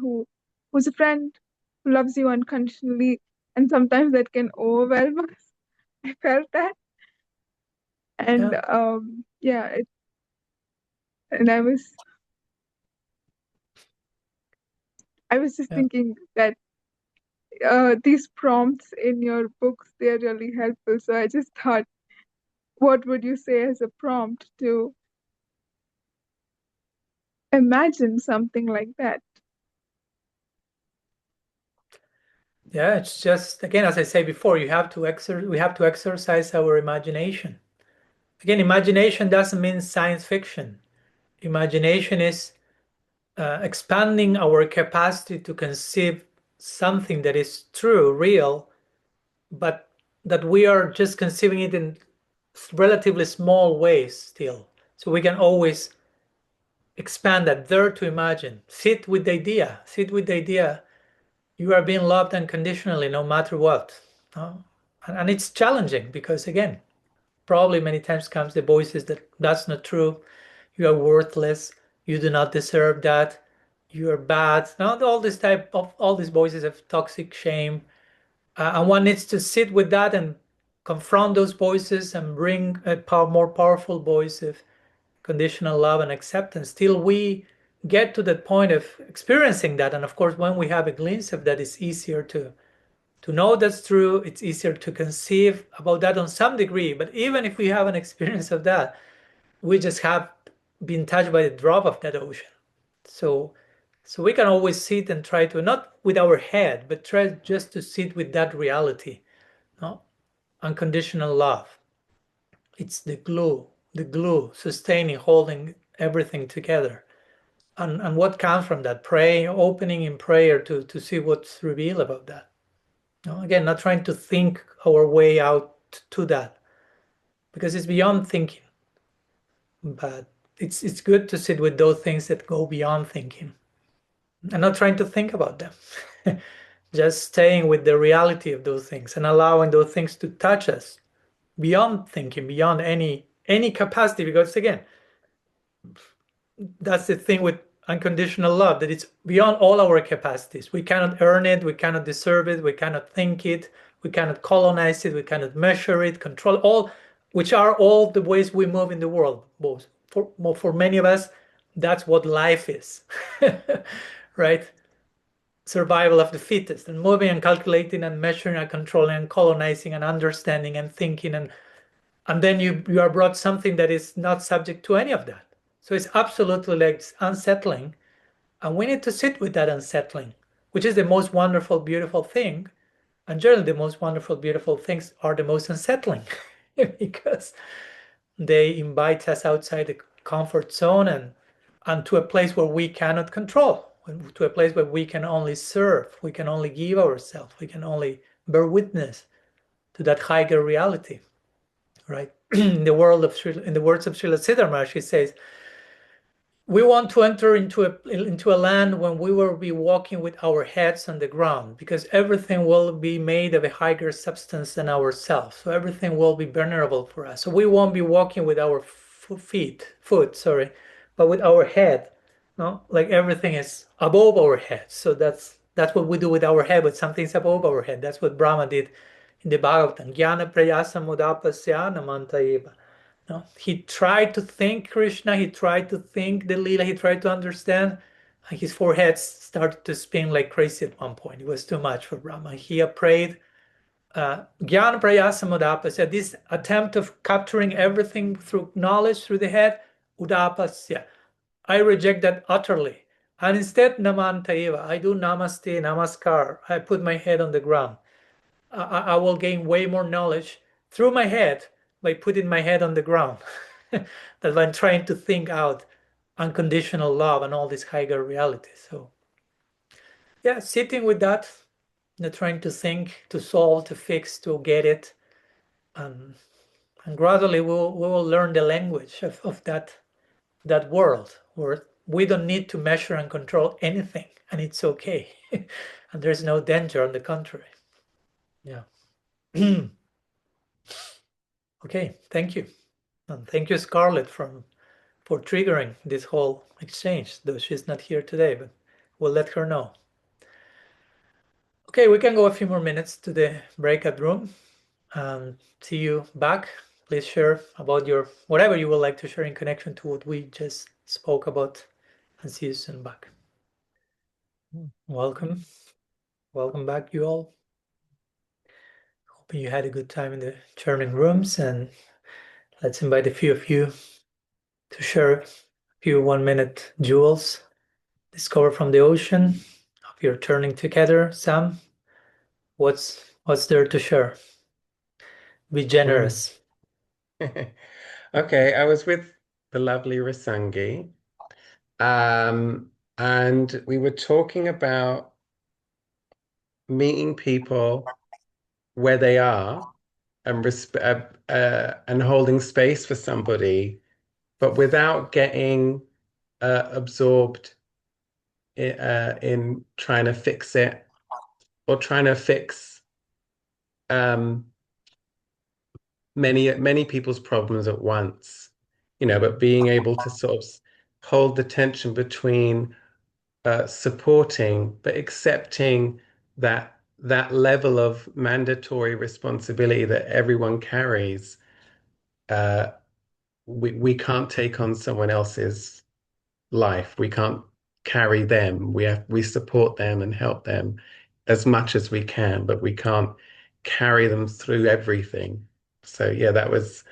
who's a friend, who loves you unconditionally, and sometimes that can overwhelm us. I felt that. And and I was just thinking that these prompts in your books, they're really helpful. So I just thought, what would you say as a prompt to imagine something like that? Yeah, it's just, again, as I say before, we have to exercise our imagination. Again, imagination doesn't mean science fiction. Imagination is expanding our capacity to conceive something that is true, real, but that we are just conceiving it in relatively small ways still. So we can always expand that, dare to imagine. Sit with the idea. You are being loved unconditionally no matter what. And it's challenging because, again, probably many times comes the voices that that's not true. You are worthless. You do not deserve that. You are bad. Now, all these voices of toxic shame. And one needs to sit with that and confront those voices and bring a more powerful voice of conditional love and acceptance till we get to that point of experiencing that. And of course, when we have a glimpse of that, it's easier to know that's true. It's easier to conceive about that on some degree. But even if we have an experience of that, we just have been touched by the drop of that ocean. So we can always sit and try to, not with our head, but try just to sit with that reality. No? Unconditional love. It's the glue sustaining, holding everything together. And what comes from that? Opening in prayer to see what's revealed about that. No? Again, not trying to think our way out to that, because it's beyond thinking. But it's good to sit with those things that go beyond thinking. And not trying to think about them. Just staying with the reality of those things and allowing those things to touch us beyond thinking, beyond any capacity. Because again, that's the thing with unconditional love, that it's beyond all our capacities. We cannot earn it, we cannot deserve it, we cannot think it, we cannot colonize it, we cannot measure it, control all, which are all the ways we move in the world. Both for many of us, that's what life is. Right? Survival of the fittest, and moving and calculating and measuring and controlling and colonizing and understanding and thinking, and then you are brought something that is not subject to any of that. So it's absolutely like unsettling And we need to sit with that unsettling, which is the most wonderful, beautiful thing. And generally, the most wonderful, beautiful things are the most unsettling because they invite us outside the comfort zone and to a place where we cannot control, to a place where we can only serve, we can only give ourselves, we can only bear witness to that higher reality, right? In the words of Srila Siddhartha, she says, we want to enter into a land when we will be walking with our heads on the ground, because everything will be made of a higher substance than ourselves. So everything will be vulnerable for us. So we won't be walking with our foot, but with our head. No, like everything is above our head. So that's what we do with our head, but something's above our head. That's what Brahma did in the Bhagavatam. Jnana prayasa mudapasya namantayeva. No, he tried to think Krishna, he tried to think the Leela, he tried to understand, and his forehead started to spin like crazy at one point. It was too much for Brahma. He prayed, Jnana Prayasa Udapasya, this attempt of capturing everything through knowledge, through the head, Udapasya. I reject that utterly. And instead, Namantaiva, I do Namaste, Namaskar. I put my head on the ground. I will gain way more knowledge through my head by putting my head on the ground that I'm trying to think out unconditional love and all these higher realities. So yeah, sitting with that, trying to think, to solve, to fix, to get it, and gradually we will learn the language of that world where we don't need to measure and control anything, and it's okay. And there's no danger, on the contrary. Yeah. Okay, thank you. And thank you, Scarlett, for triggering this whole exchange, though she's not here today, but we'll let her know. Okay, we can go a few more minutes to the breakout room and see you back. Please share about your whatever you would like to share in connection to what we just spoke about, and see you soon back. Welcome. Welcome back, you all. Hoping you had a good time in the churning rooms, and let's invite a few of you to share a few 1-minute jewels discovered from the ocean of your turning together. Sam, what's there to share? Be generous. Okay, I was with the lovely Rasangi, and we were talking about meeting people where they are and holding space for somebody, but without getting absorbed in trying to fix it or trying to fix many people's problems at once, but being able to sort of hold the tension between supporting but accepting that level of mandatory responsibility that everyone carries. We can't take on someone else's life. We can't carry them. We support them and help them as much as we can, but we can't carry them through everything. So yeah, that was,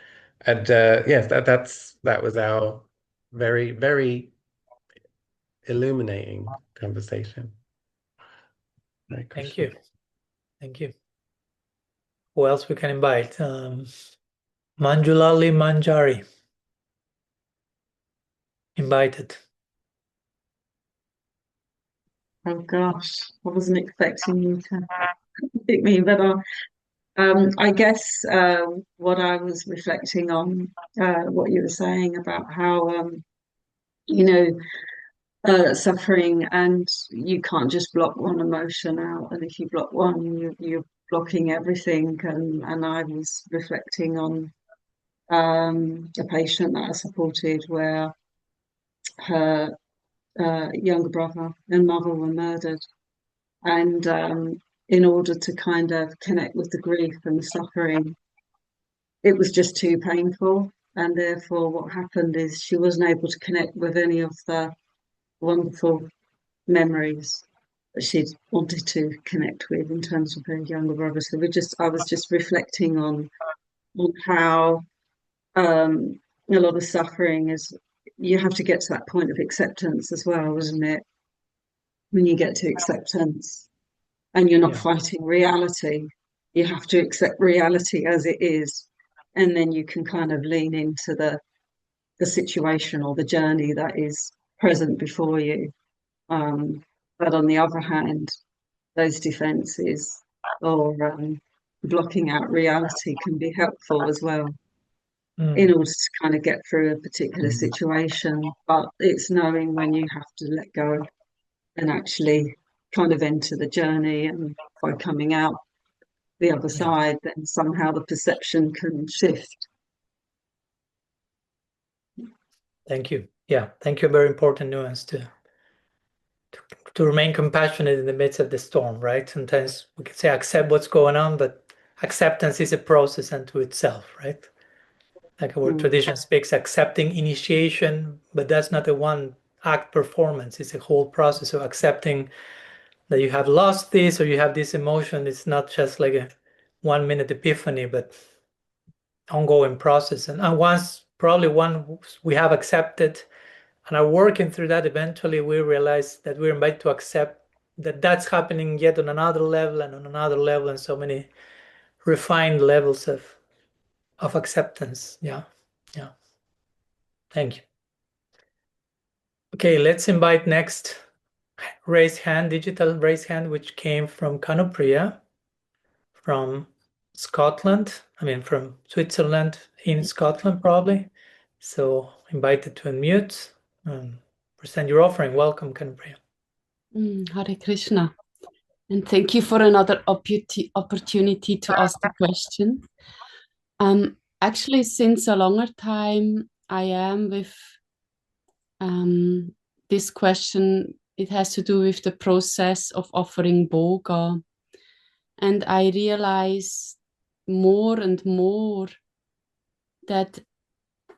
and yes, that was our very, very illuminating conversation. Thank you. Thank you. Who else we can invite? Manjulali Manjari. Invited. Oh gosh, I wasn't expecting you to pick me, but I guess what I was reflecting on, what you were saying about how suffering, and you can't just block one emotion out, and if you block one, you're blocking everything. And I was reflecting on a patient that I supported where her younger brother and mother were murdered. And in order to kind of connect with the grief and the suffering, it was just too painful. And therefore, what happened is she wasn't able to connect with any of the wonderful memories that she'd wanted to connect with in terms of her younger brother. So I was just reflecting on how a lot of suffering is, you have to get to that point of acceptance as well, isn't it? when you get to acceptance and you're not Yeah. fighting reality. You have to accept reality as it is, and then you can kind of lean into the situation or the journey that is present before you. But on the other hand, those defenses or blocking out reality can be helpful as well in order to kind of get through a particular situation. But it's knowing when you have to let go and actually kind of enter the journey, and by coming out the other side, then somehow the perception can shift. Thank you. Yeah, thank you. Very important nuance to remain compassionate in the midst of the storm, right? Sometimes we can say accept what's going on, but acceptance is a process unto itself, right? Like our tradition speaks, accepting initiation, but that's not a one act performance. It's a whole process of accepting that you have lost this or you have this emotion. It's not just like a 1 minute epiphany, but ongoing process. And once we have accepted and are working through that, eventually we realize that we're invited to accept that that's happening yet on another level and on another level, and so many refined levels of acceptance. Yeah. Thank you. Okay, let's invite next raised hand, digital raised hand, which came from Kanopriya, from Scotland. I mean, from Switzerland in Scotland, probably. So invited to unmute and present your offering. Welcome, Kanopriya. Hare Krishna. And thank you for another opportunity to ask the question. Actually, since a longer time, I am with this question. It has to do with the process of offering bhoga. And I realize more and more that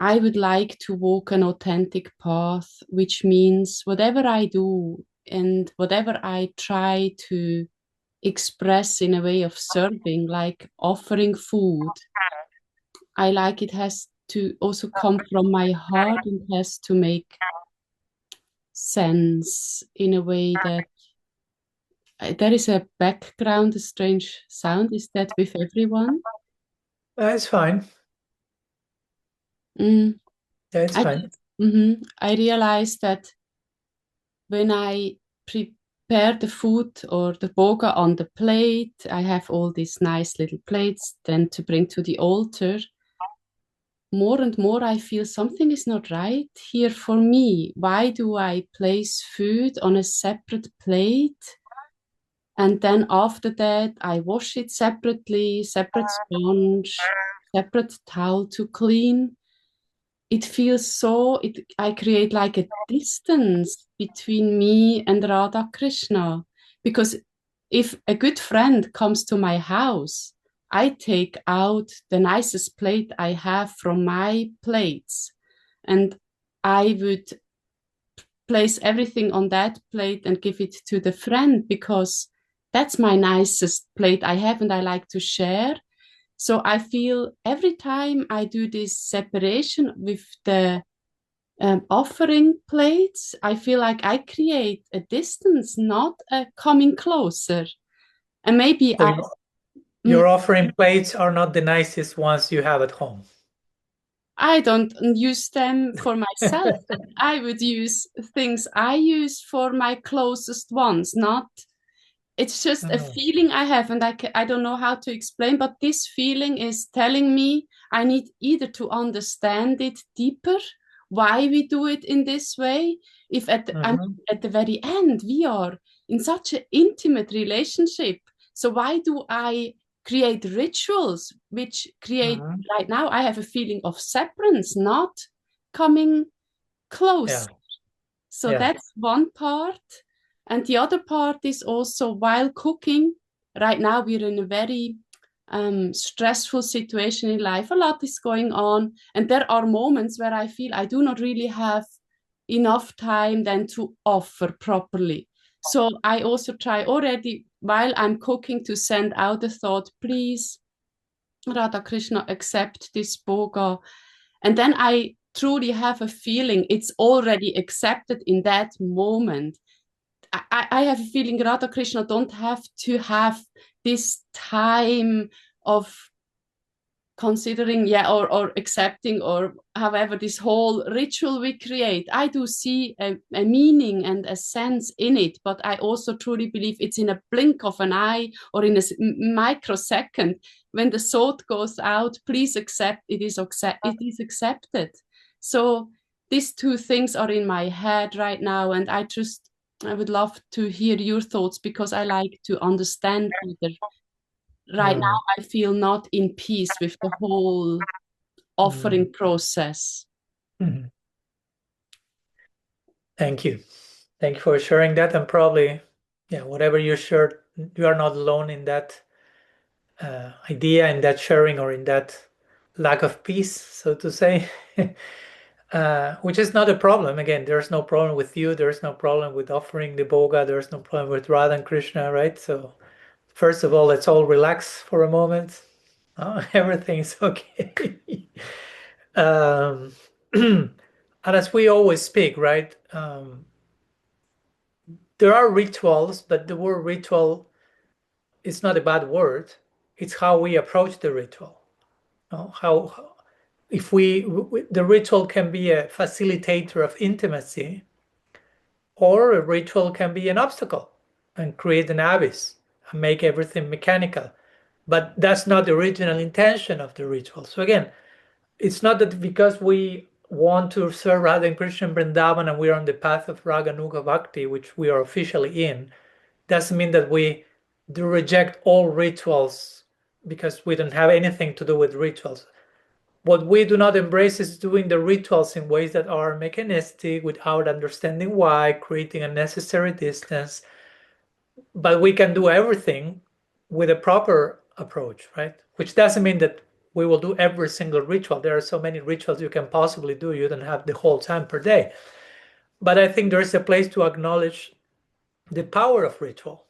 I would like to walk an authentic path, which means whatever I do and whatever I try to express in a way of serving, like offering food, I like it has to also come from my heart and has to make sense in a way that there is a background, a strange sound. Is that with everyone? It's fine. Yeah, it's fine. I realized that when I prepare the food or the bhoga on the plate, I have all these nice little plates then to bring to the altar. More and more I feel something is not right here for me. Why do I place food on a separate plate? And then after that, I wash it separately, separate sponge, separate towel to clean. It feels so, I create like a distance between me and Radha Krishna. Because if a good friend comes to my house, I take out the nicest plate I have from my plates. And I would place everything on that plate and give it to the friend because that's my nicest plate I have and I like to share. So I feel every time I do this separation with the offering plates, I feel like I create a distance, not a coming closer. And maybe So your offering plates are not the nicest ones you have at home. I don't use them for myself. I would use things I use for my closest ones, not... It's just a feeling I have, and I don't know how to explain, but this feeling is telling me I need either to understand it deeper, why we do it in this way. If at the very end, we are in such an intimate relationship. So why do I create rituals which create, right now, I have a feeling of separance, not coming close. So that's one part. And the other part is also while cooking. Right now we're in a very stressful situation in life. A lot is going on. And there are moments where I feel I do not really have enough time then to offer properly. So I also try already while I'm cooking to send out the thought, please, Radha Krishna, accept this bhoga. And then I truly have a feeling it's already accepted in that moment. I have a feeling Radha Krishna don't have to have this time of considering, or accepting, or however this whole ritual we create. I do see a meaning and a sense in it, but I also truly believe it's in a blink of an eye or in a microsecond. When the thought goes out, please accept, it is accepted. So these two things are in my head right now, and I would love to hear your thoughts, because I like to understand Peter. Right now, I feel not in peace with the whole offering process. Thank you. Thank you for sharing that. And probably, whatever you shared, you are not alone in that idea, in that sharing, or in that lack of peace, so to say, which is not a problem. Again, there's no problem with you. There's no problem with offering the Bhoga. There's no problem with Radha and Krishna, right? So first of all, let's all relax for a moment. Everything's okay. And as we always speak, right? There are rituals, but the word ritual is not a bad word. It's how we approach the ritual. If the ritual can be a facilitator of intimacy, or a ritual can be an obstacle and create an abyss and make everything mechanical. But that's not the original intention of the ritual. So again, it's not that because we want to serve Radha and Krishna in Vrindavan and we're on the path of Raganuga Bhakti, which we are officially in, doesn't mean that we do reject all rituals because we don't have anything to do with rituals. What we do not embrace is doing the rituals in ways that are mechanistic, without understanding why, creating unnecessary distance. But we can do everything with a proper approach, right? Which doesn't mean that we will do every single ritual. There are so many rituals you can possibly do. You don't have the whole time per day. But I think there's a place to acknowledge the power of ritual,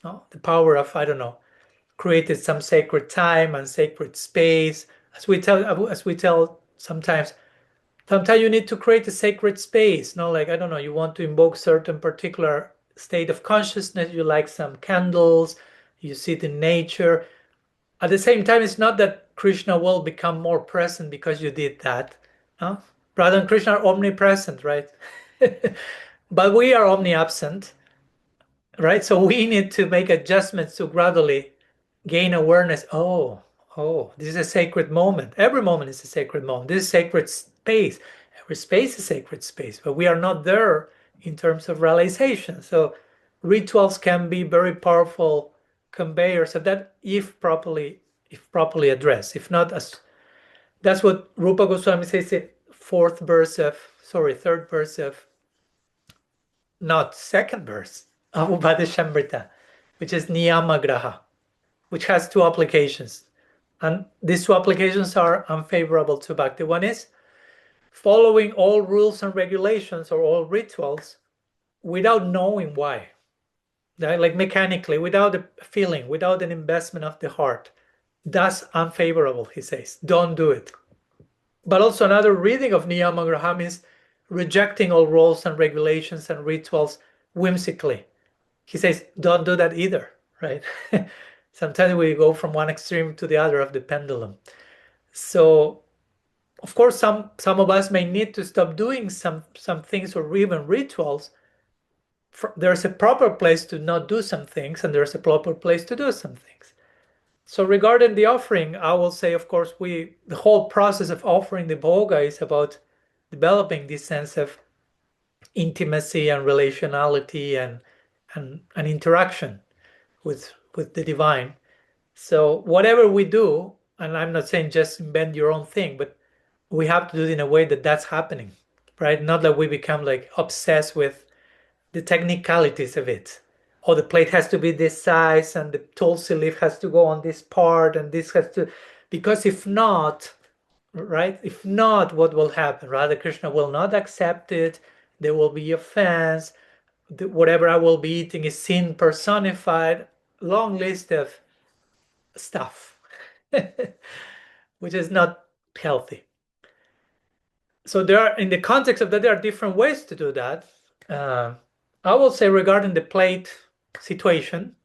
the power of, I don't know, created some sacred time and sacred space. As we tell sometimes you need to create a sacred space. Like, I don't know, you want to invoke certain particular state of consciousness, you like some candles, you sit in nature. At the same time, it's not that Krishna will become more present because you did that. Radha and Krishna are omnipresent, right? But we are omni-absent, right? So we need to make adjustments to gradually gain awareness. Oh, this is a sacred moment. Every moment is a sacred moment. This is sacred space. Every space is sacred space, but we are not there in terms of realization. So rituals can be very powerful conveyors of that if properly addressed. If not, that's what Rupa Goswami says, the third verse of second verse of Upadeshamrita, which is Niyamagraha, which has two applications. And these two applications are unfavorable to bhakti. One is following all rules and regulations or all rituals without knowing why. Like mechanically, without a feeling, without an investment of the heart. That's unfavorable, he says. Don't do it. But also another reading of Niyamagraha means rejecting all rules and regulations and rituals whimsically. He says, don't do that either, right? Sometimes we go from one extreme to the other of the pendulum. So, of course, some of us may need to stop doing some things or even rituals. There's a proper place to not do some things, and there's a proper place to do some things. So regarding the offering, I will say, of course, the whole process of offering the bhoga is about developing this sense of intimacy and relationality and interaction with the divine. So whatever we do, and I'm not saying just invent your own thing, but we have to do it in a way that that's happening, right? Not that we become like obsessed with the technicalities of it. Oh, the plate has to be this size and the tulsi leaf has to go on this part and this has to, because if not, right? If not, what will happen? Radha Krishna will not accept it. There will be offense. Whatever I will be eating is sin personified. Long list of stuff, which is not healthy. So there are, in the context of that, there are different ways to do that. I will say regarding the plate situation,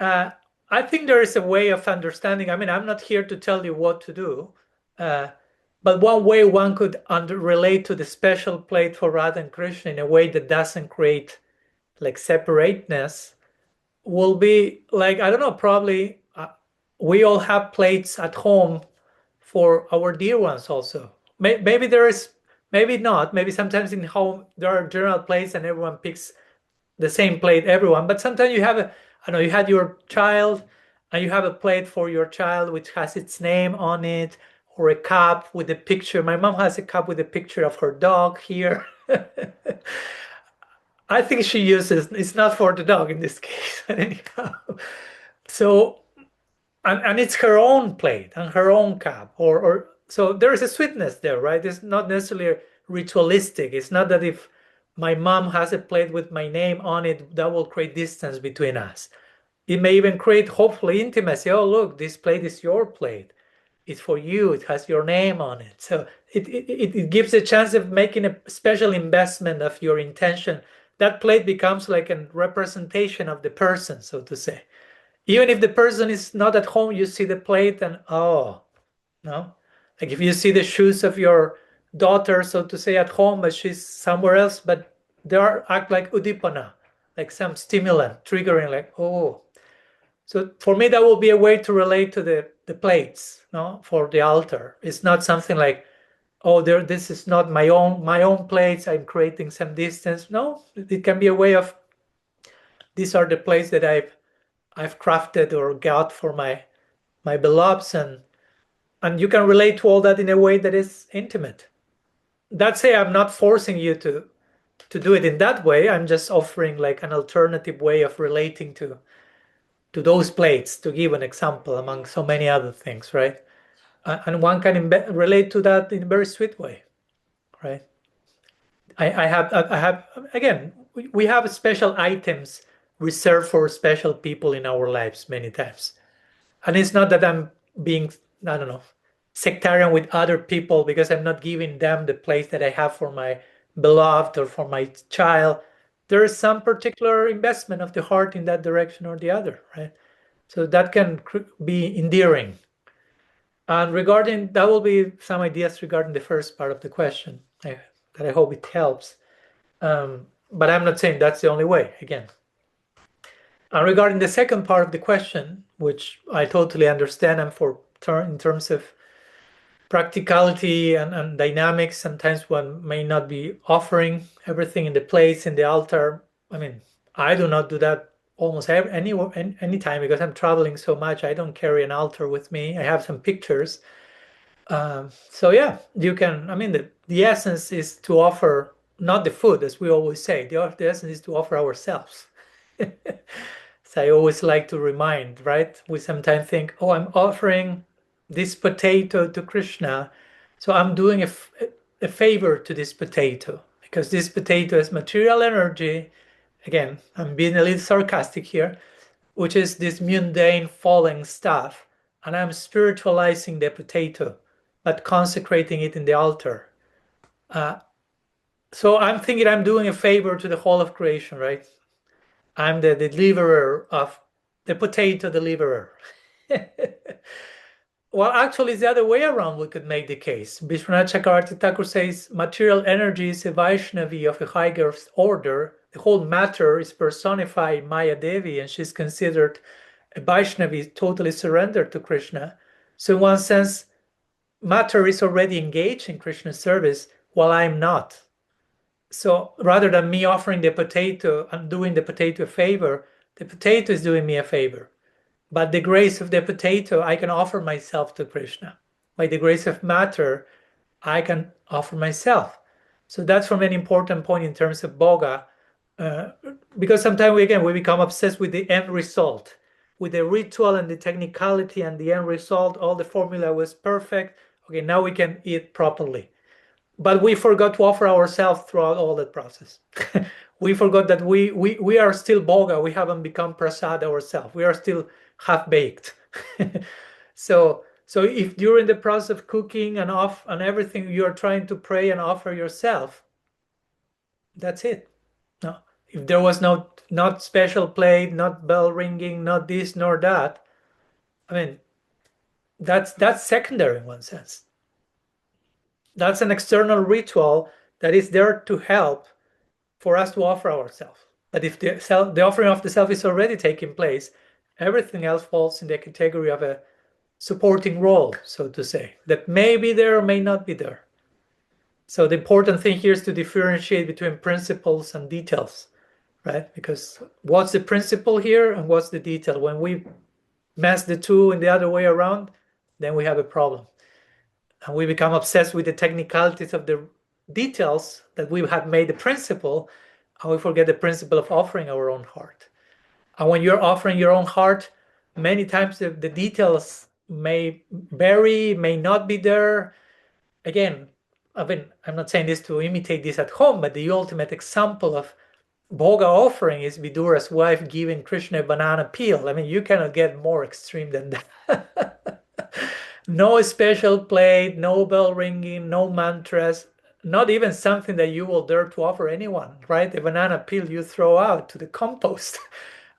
I think there is a way of understanding. I mean, I'm not here to tell you what to do, but one way one could relate to the special plate for Radha and Krishna in a way that doesn't create like separateness will be like, I don't know, probably we all have plates at home for our dear ones also. Maybe there is, maybe not. Maybe sometimes in home there are general plates and everyone picks the same plate, everyone. But sometimes you have I know you had your child and you have a plate for your child which has its name on it, or a cup with a picture. My mom has a cup with a picture of her dog here. I think she uses, it's not for the dog in this case. Anyhow. So, and it's her own plate and her own cup, or so there is a sweetness there, right? It's not necessarily ritualistic. It's not that if my mom has a plate with my name on it, that will create distance between us. It may even create, hopefully, intimacy. Oh, look, this plate is your plate. It's for you. It has your name on it. So it gives a chance of making a special investment of your intention. That plate becomes like a representation of the person, so to say. Even if the person is not at home, you see the plate and, oh, no. Like if you see the shoes of your daughter, so to say, at home, but she's somewhere else, but they act like udipana, like some stimulant, triggering, like, oh. So for me, that will be a way to relate to the plates, no, for the altar. It's not something like, oh, this is not my own plates. I'm creating some distance. No, it can be a way of, these are the plates that I've crafted or got for my beloveds, and you can relate to all that in a way that is intimate. That's say I'm not forcing you to do it in that way. I'm just offering like an alternative way of relating to those plates, to give an example among so many other things, right? And one can relate to that in a very sweet way, right? I have again, we have special items reserved for special people in our lives many times. And it's not that I'm being, I don't know, sectarian with other people because I'm not giving them the place that I have for my beloved or for my child. There is some particular investment of the heart in that direction or the other, right? So that can be endearing. And regarding, that will be some ideas regarding the first part of the question, that I hope it helps. But I'm not saying that's the only way, again. And regarding the second part of the question, which I totally understand, and in terms of practicality and dynamics, sometimes one may not be offering everything in the place in the altar. I mean, I do not do that almost any time because I'm traveling so much. I don't carry an altar with me. I have some pictures. So yeah, you can. I mean, the essence is to offer not the food, as we always say. The essence is to offer ourselves. So I always like to remind, right? We sometimes think, oh, I'm offering this potato to Krishna, so I'm doing a favor to this potato because this potato is material energy. Again, I'm being a little sarcastic here, which is this mundane falling stuff, and I'm spiritualizing the potato, but consecrating it in the altar. So I'm thinking I'm doing a favor to the whole of creation, right? I'm the deliverer of the potato deliverer. Well, actually, it's the other way around. We could make the case. Vishwanath Chakravarti Thakur says material energy is a Vaishnavi of a higher order. The whole matter is personified in Maya Devi, and she's considered a Vaishnavi totally surrendered to Krishna. So, in one sense, matter is already engaged in Krishna's service while I'm not. So rather than me offering the potato and doing the potato a favor, the potato is doing me a favor. But the grace of the potato, I can offer myself to Krishna. By the grace of matter, I can offer myself. So that's from an important point in terms of boga, because sometimes we become obsessed with the end result, with the ritual and the technicality and the end result. All the formula was perfect. Okay, now we can eat properly. But we forgot to offer ourselves throughout all that process. We forgot that we are still boga. We haven't become prasad ourselves. We are still half-baked. So if during the process of cooking and everything, you are trying to pray and offer yourself, that's it. No, if there was not special plate, not bell ringing, not this nor that, I mean, that's secondary in one sense. That's an external ritual that is there to help for us to offer ourselves. But if the offering of the self is already taking place, everything else falls in the category of a supporting role, so to say, that may be there or may not be there. So the important thing here is to differentiate between principles and details, right? Because what's the principle here and what's the detail? When we mess the two in the other way around, then we have a problem. And we become obsessed with the technicalities of the details that we have made the principle, and we forget the principle of offering our own heart. And when you're offering your own heart, many times the details may vary, may not be there. Again, I mean, I'm not saying this to imitate this at home, but the ultimate example of Bhoga offering is Vidura's wife giving Krishna a banana peel. I mean, you cannot get more extreme than that. No special plate, no bell ringing, no mantras, not even something that you will dare to offer anyone, right? The banana peel you throw out to the compost.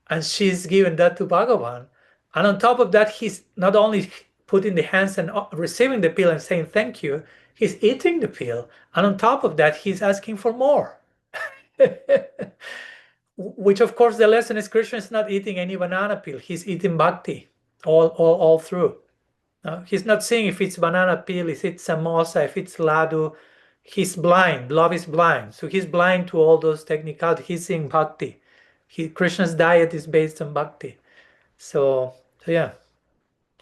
And she's given that to Bhagavan. And on top of that, he's not only putting the hands and receiving the peel and saying thank you, he's eating the peel. And on top of that, he's asking for more. Which, of course, the lesson is Krishna is not eating any banana peel. He's eating bhakti all through. He's not seeing if it's banana peel, if it's samosa, if it's ladu. He's blind. Love is blind. So he's blind to all those technicalities. He's seeing bhakti. Krishna's diet is based on bhakti. So yeah,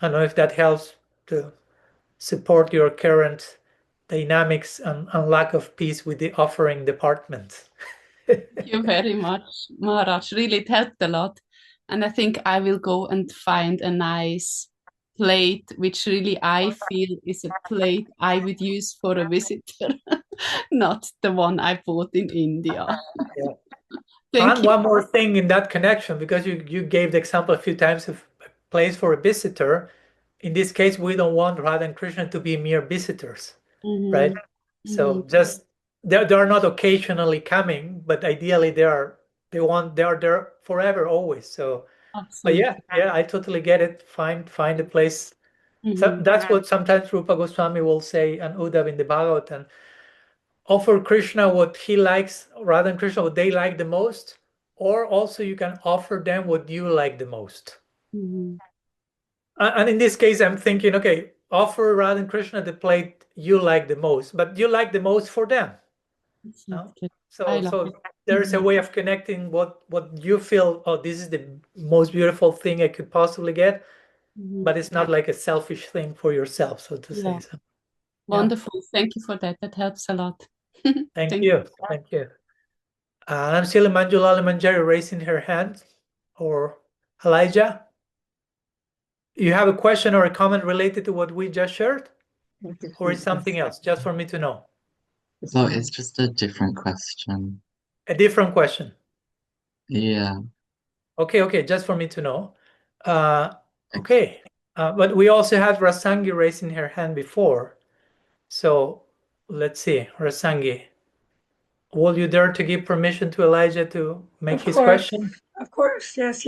I don't know if that helps to support your current dynamics and lack of peace with the offering department. Thank you very much, Maharaj. Really, it helped a lot. And I think I will go and find a nice plate, which really I feel is a plate I would use for a visitor, not the one I bought in India. Yeah. Thank And you. one more thing in that connection, because you gave the example a few times of a place for a visitor. In this case, we don't want Radha and Krishna to be mere visitors, right? So just they are not occasionally coming, but ideally they are there forever, always. So, but Absolutely. yeah, I totally get it. Find a place. So that's what sometimes Rupa Goswami will say and Uddhav in the Bhagavatam. Offer Krishna what he likes, Radha and Krishna what they like the most, or also you can offer them what you like the most. And in this case, I'm thinking, okay, offer Radha and Krishna the plate you like the most, but you like the most for them. No? So there's a way of connecting what you feel, oh, this is the most beautiful thing I could possibly get, but it's not like a selfish thing for yourself, so to say. So, wonderful. Thank you for that. That helps a lot. Thank you. Thank you. I'm still Manjula Manjari raising her hand, or Elijah. You have a question or a comment related to what we just shared? Or is something else, just for me to know? So it's just a different question. A different question? Yeah. Okay, just for me to know. Okay, but we also had Rasangi raising her hand before. So let's see, Rasangi. Will you dare to give permission to Elijah to make his question? Of course, yes.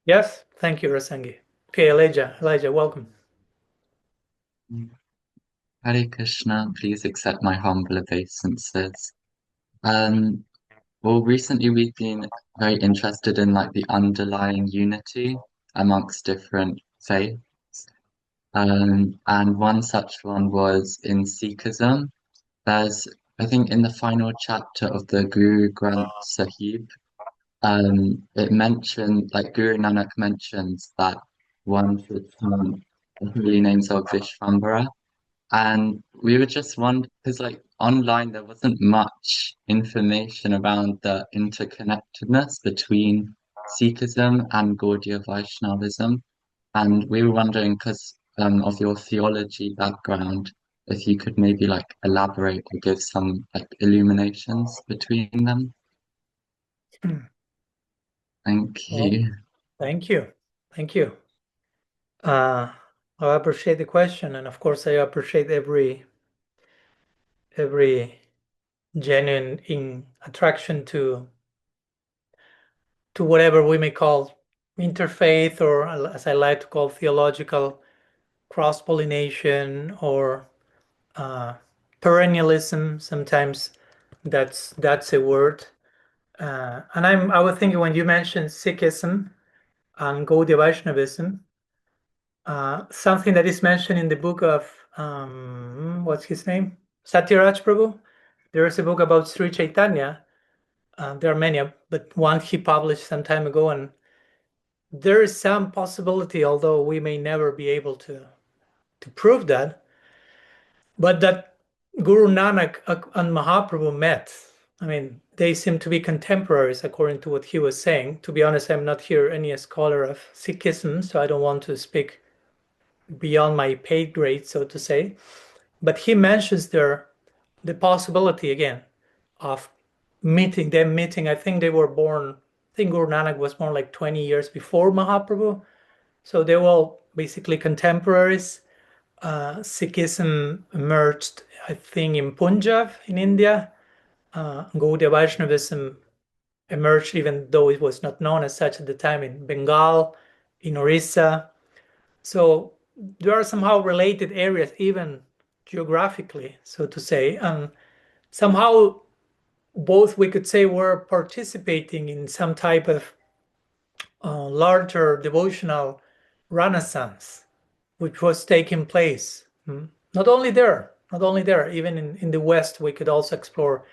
Yes, thank you, Rasangi. Okay, Elijah, welcome. Hare Krishna, please accept my humble obeisances. Well, recently we've been very interested in like the underlying unity amongst different faiths. And one such one was in Sikhism. There's, I think, in the final chapter of the Guru Granth Sahib, it mentioned, like Guru Nanak mentions that one should chant the holy names of Vishvambara. And we were just wondering, because like online there wasn't much information around the interconnectedness between Sikhism and Gaudiya Vaishnavism. And we were wondering, because of your theology background, if you could maybe like elaborate or give some like illuminations between them. Thank you. Thank you. I appreciate the question, and of course I appreciate every genuine attraction to whatever we may call interfaith, or as I like to call theological cross-pollination, or perennialism. Sometimes that's a word. And I was thinking when you mentioned Sikhism and Gaudiya Vaishnavism, something that is mentioned in the book of what's his name? Satyaraj Prabhu. There is a book about Sri Chaitanya. There are many, but one he published some time ago, and there is some possibility, although we may never be able to prove that, but that Guru Nanak and Mahaprabhu met. I mean, they seem to be contemporaries, according to what he was saying. To be honest, I'm not here any scholar of Sikhism, so I don't want to speak beyond my paid grade, so to say. But he mentions there the possibility again of meeting. I think they were born, I think Guru Nanak was born like 20 years before Mahaprabhu. So they were all basically contemporaries. Sikhism emerged, I think, in Punjab in India. Gaudiya Vaishnavism emerged, even though it was not known as such at the time, in Bengal, in Orissa. So there are somehow related areas, even geographically, so to say. And somehow both, we could say, were participating in some type of larger devotional renaissance, which was taking place. Not only there, even in the West, we could also explore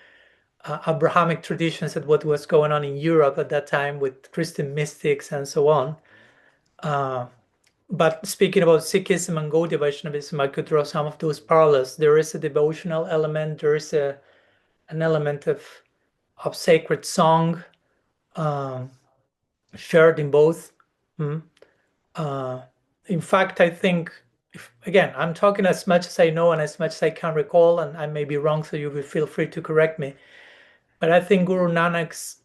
Abrahamic traditions at what was going on in Europe at that time with Christian mystics and so on. But speaking about Sikhism and Gaudiya Vaishnavism, I could draw some of those parallels. There is a devotional element, there is an element of sacred song shared in both. In fact, I think, again, I'm talking as much as I know and as much as I can recall, and I may be wrong, so you will feel free to correct me. But I think Guru Nanak's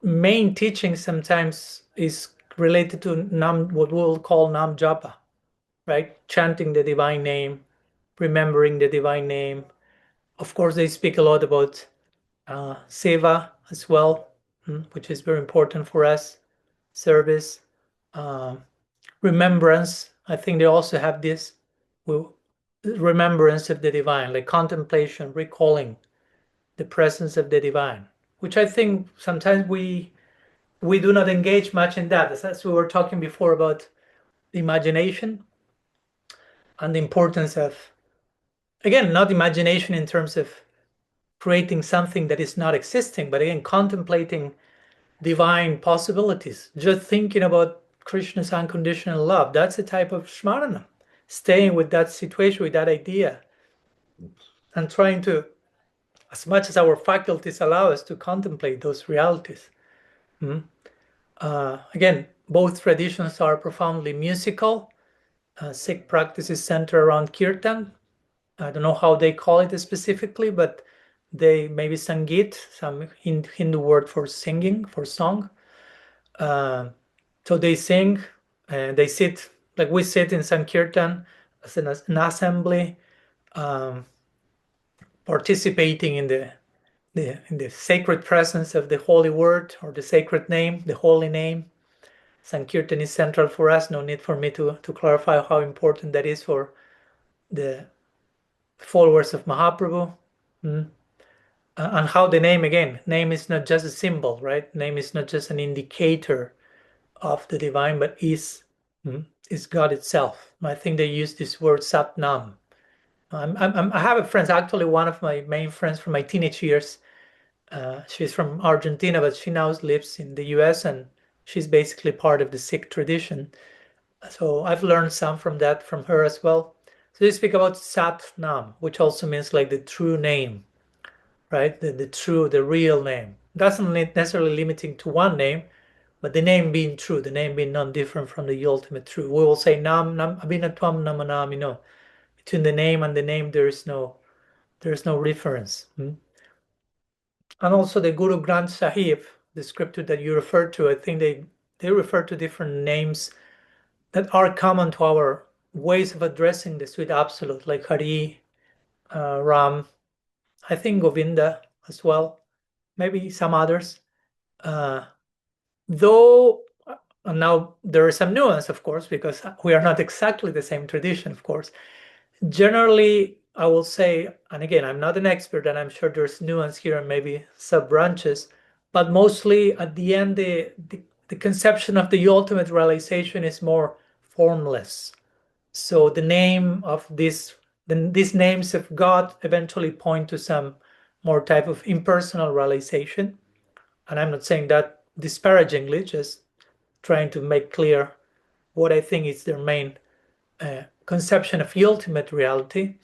main teaching sometimes is related to what we'll call Nam Japa, right? Chanting the divine name, remembering the divine name. Of course, they speak a lot about seva as well, which is very important for us, service, remembrance. I think they also have this remembrance of the divine, like contemplation, recalling the presence of the divine, which I think sometimes we do not engage much in that. As we were talking before about the imagination and the importance of, again, not imagination in terms of creating something that is not existing, but again, contemplating divine possibilities, just thinking about Krishna's unconditional love. That's a type of smarana, staying with that situation, with that idea, and trying to, as much as our faculties allow us, to contemplate those realities. Again, both traditions are profoundly musical. Sikh practices center around kirtan. I don't know how they call it specifically, but they maybe Sangeet, some Hindu word for singing, for song. So they sing, and they sit, like we sit in Sankirtan as an assembly, participating in the sacred presence of the holy word, or the sacred name, the holy name. Sankirtan is central for us. No need for me to clarify how important that is for the followers of Mahaprabhu. And how the name, again, name is not just a symbol, right? Name is not just an indicator of the divine, but is God itself. I think they use this word Satnam. I have a friend, actually one of my main friends from my teenage years. She's from Argentina, but she now lives in the US, and she's basically part of the Sikh tradition. So I've learned some from her as well. So they speak about Sat Nam, which also means like the true name, right? The real name. Doesn't necessarily limiting to one name, but the name being true, the name being non-different from the ultimate truth. We will say Nam Abhinatvam Namanam, between the name and the name there is no reference. And also the Guru Granth Sahib, the scripture that you referred to, I think they refer to different names that are common to our ways of addressing the sweet absolute, like Hari, Ram, I think Govinda as well, maybe some others. Though now there is some nuance, of course, because we are not exactly the same tradition, of course. Generally, I will say, and again, I'm not an expert, and I'm sure there's nuance here and maybe sub-branches, but mostly at the end, the conception of the ultimate realization is more formless. So the name of these names of God eventually point to some more type of impersonal realization. And I'm not saying that disparagingly, just trying to make clear what I think is their main conception of the ultimate reality.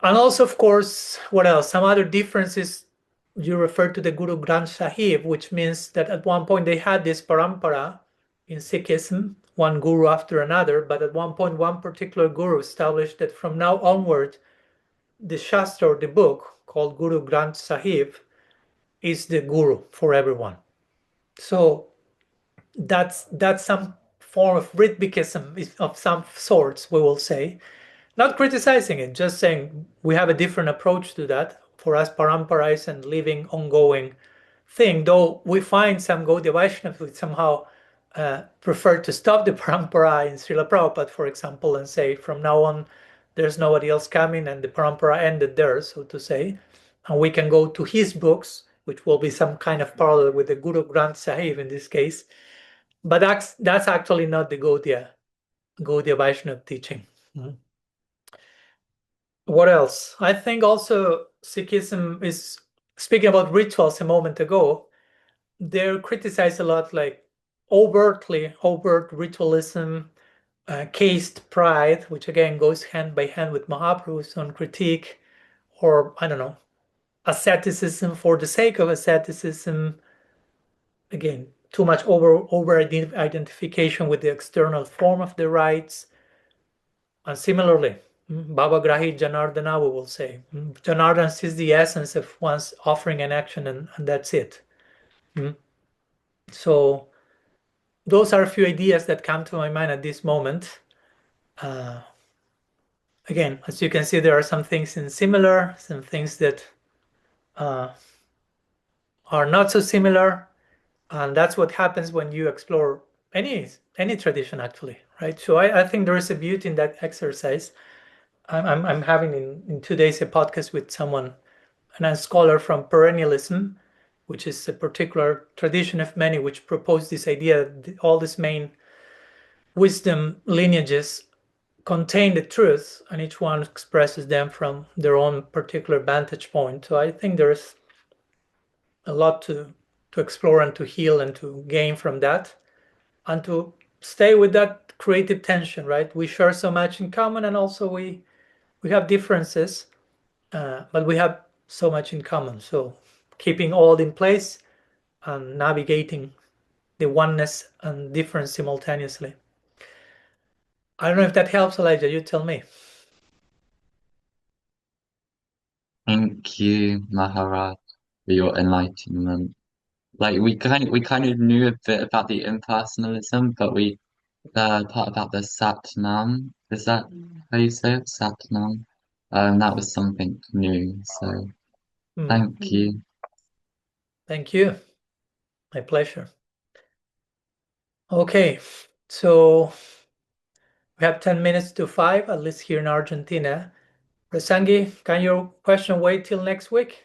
And also, of course, what else? Some other differences. You refer to the Guru Granth Sahib, which means that at one point they had this parampara in Sikhism, one guru after another, but at one point one particular guru established that from now onward, the Shastra, or the book called Guru Granth Sahib, is the guru for everyone. So that's some form of Ritvikism of some sorts, we will say. Not criticizing it, just saying we have a different approach to that. For us, parampara is and living, ongoing thing. Though we find some Gaudiya Vaishnavas who somehow prefer to stop the parampara in Srila Prabhupada, for example, and say from now on there's nobody else coming and the parampara ended there, so to say. And we can go to his books, which will be some kind of parallel with the Guru Granth Sahib in this case. But that's actually not the Gaudiya Vaishnava teaching. Mm-hmm. What else? I think also Sikhism is, speaking about rituals a moment ago, they're criticized a lot, like overt ritualism, caste pride, which again goes hand by hand with Mahaprabhu's own critique, or I don't know, asceticism for the sake of asceticism. Again, too much over identification with the external form of the rites. And similarly, Baba Grahi Janardana, we will say. Janardana is the essence of one's offering an action, and that's it. So those are a few ideas that come to my mind at this moment. Again, as you can see, there are some things in similar, some things that are not so similar. And that's what happens when you explore any tradition, actually, right? So I think there is a beauty in that exercise. I'm having in 2 days a podcast with someone, and a scholar from perennialism, which is a particular tradition of many, which propose this idea that all these main wisdom lineages contain the truth, and each one expresses them from their own particular vantage point. So I think there's a lot to explore and to heal and to gain from that, and to stay with that creative tension, right? We share so much in common, and also we have differences, but we have so much in common. So keeping all in place and navigating the oneness and difference simultaneously. I don't know if that helps, Elijah. You tell me. Thank you, Maharaj, for your enlightenment. Like we kind of knew a bit about the impersonalism, but the part about the Satnam, is that how you say it? Satnam? That was something new, so thank you. Thank you. My pleasure. Okay, so we have 10 minutes to 5, at least here in Argentina. Prasangi, can your question wait till next week?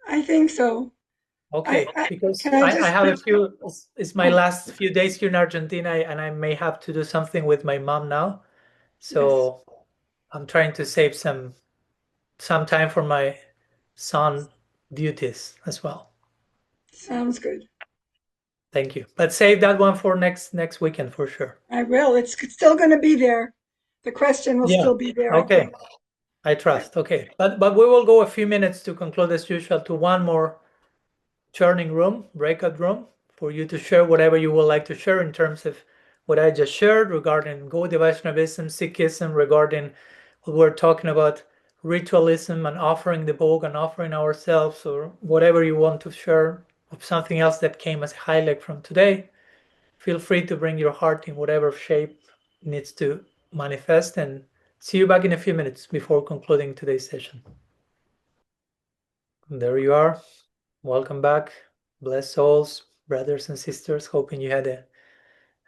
I think so. Okay, because I have a few, it's my last few days here in Argentina, and I may have to do something with my mom now. So yes. I'm trying to save some time for my son duties as well. Sounds good. Thank you. But save that one for next weekend for sure. I will. It's still going to be there. The question will still be there. Okay. I trust. Okay. But we will go a few minutes to conclude as usual to one more churning room, breakout room, for you to share whatever you would like to share in terms of what I just shared regarding Gaudiya Vaishnavism, Sikhism, regarding what we're talking about, ritualism and offering the Bhog and offering ourselves, or whatever you want to share of something else that came as a highlight from today. Feel free to bring your heart in whatever shape needs to manifest, and See you back in a few minutes before concluding today's session. And there you are. Welcome back. Blessed souls, brothers and sisters. Hoping you had a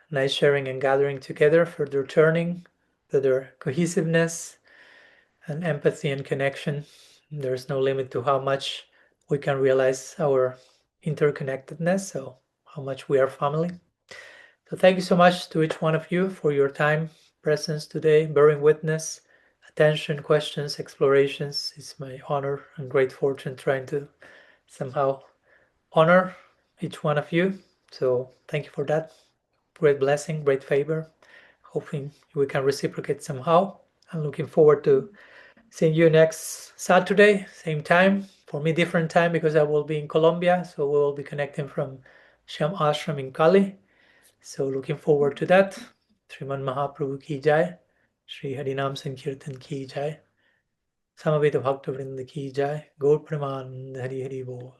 nice sharing and gathering together, further turning, further cohesiveness and empathy and connection. There's no limit to how much we can realize our interconnectedness, so how much we are family. So thank you so much to each one of you for your time, presence today, bearing witness, attention, questions, explorations. It's my honor and great fortune trying to somehow honor each one of you. So thank you for that. Great blessing, great favor. Hoping we can reciprocate somehow. I'm looking forward to seeing you next Saturday, same time. For me, different time because I will be in Colombia. So we will be connecting from Sham Ashram in Cali. So looking forward to that. Sriman Mahaprabhu ki jai. Shri Harinam Sankirtan ki jai. Samaveta Bhakta Vrinda ki jai. Gaur Praman Hari Hari Bol.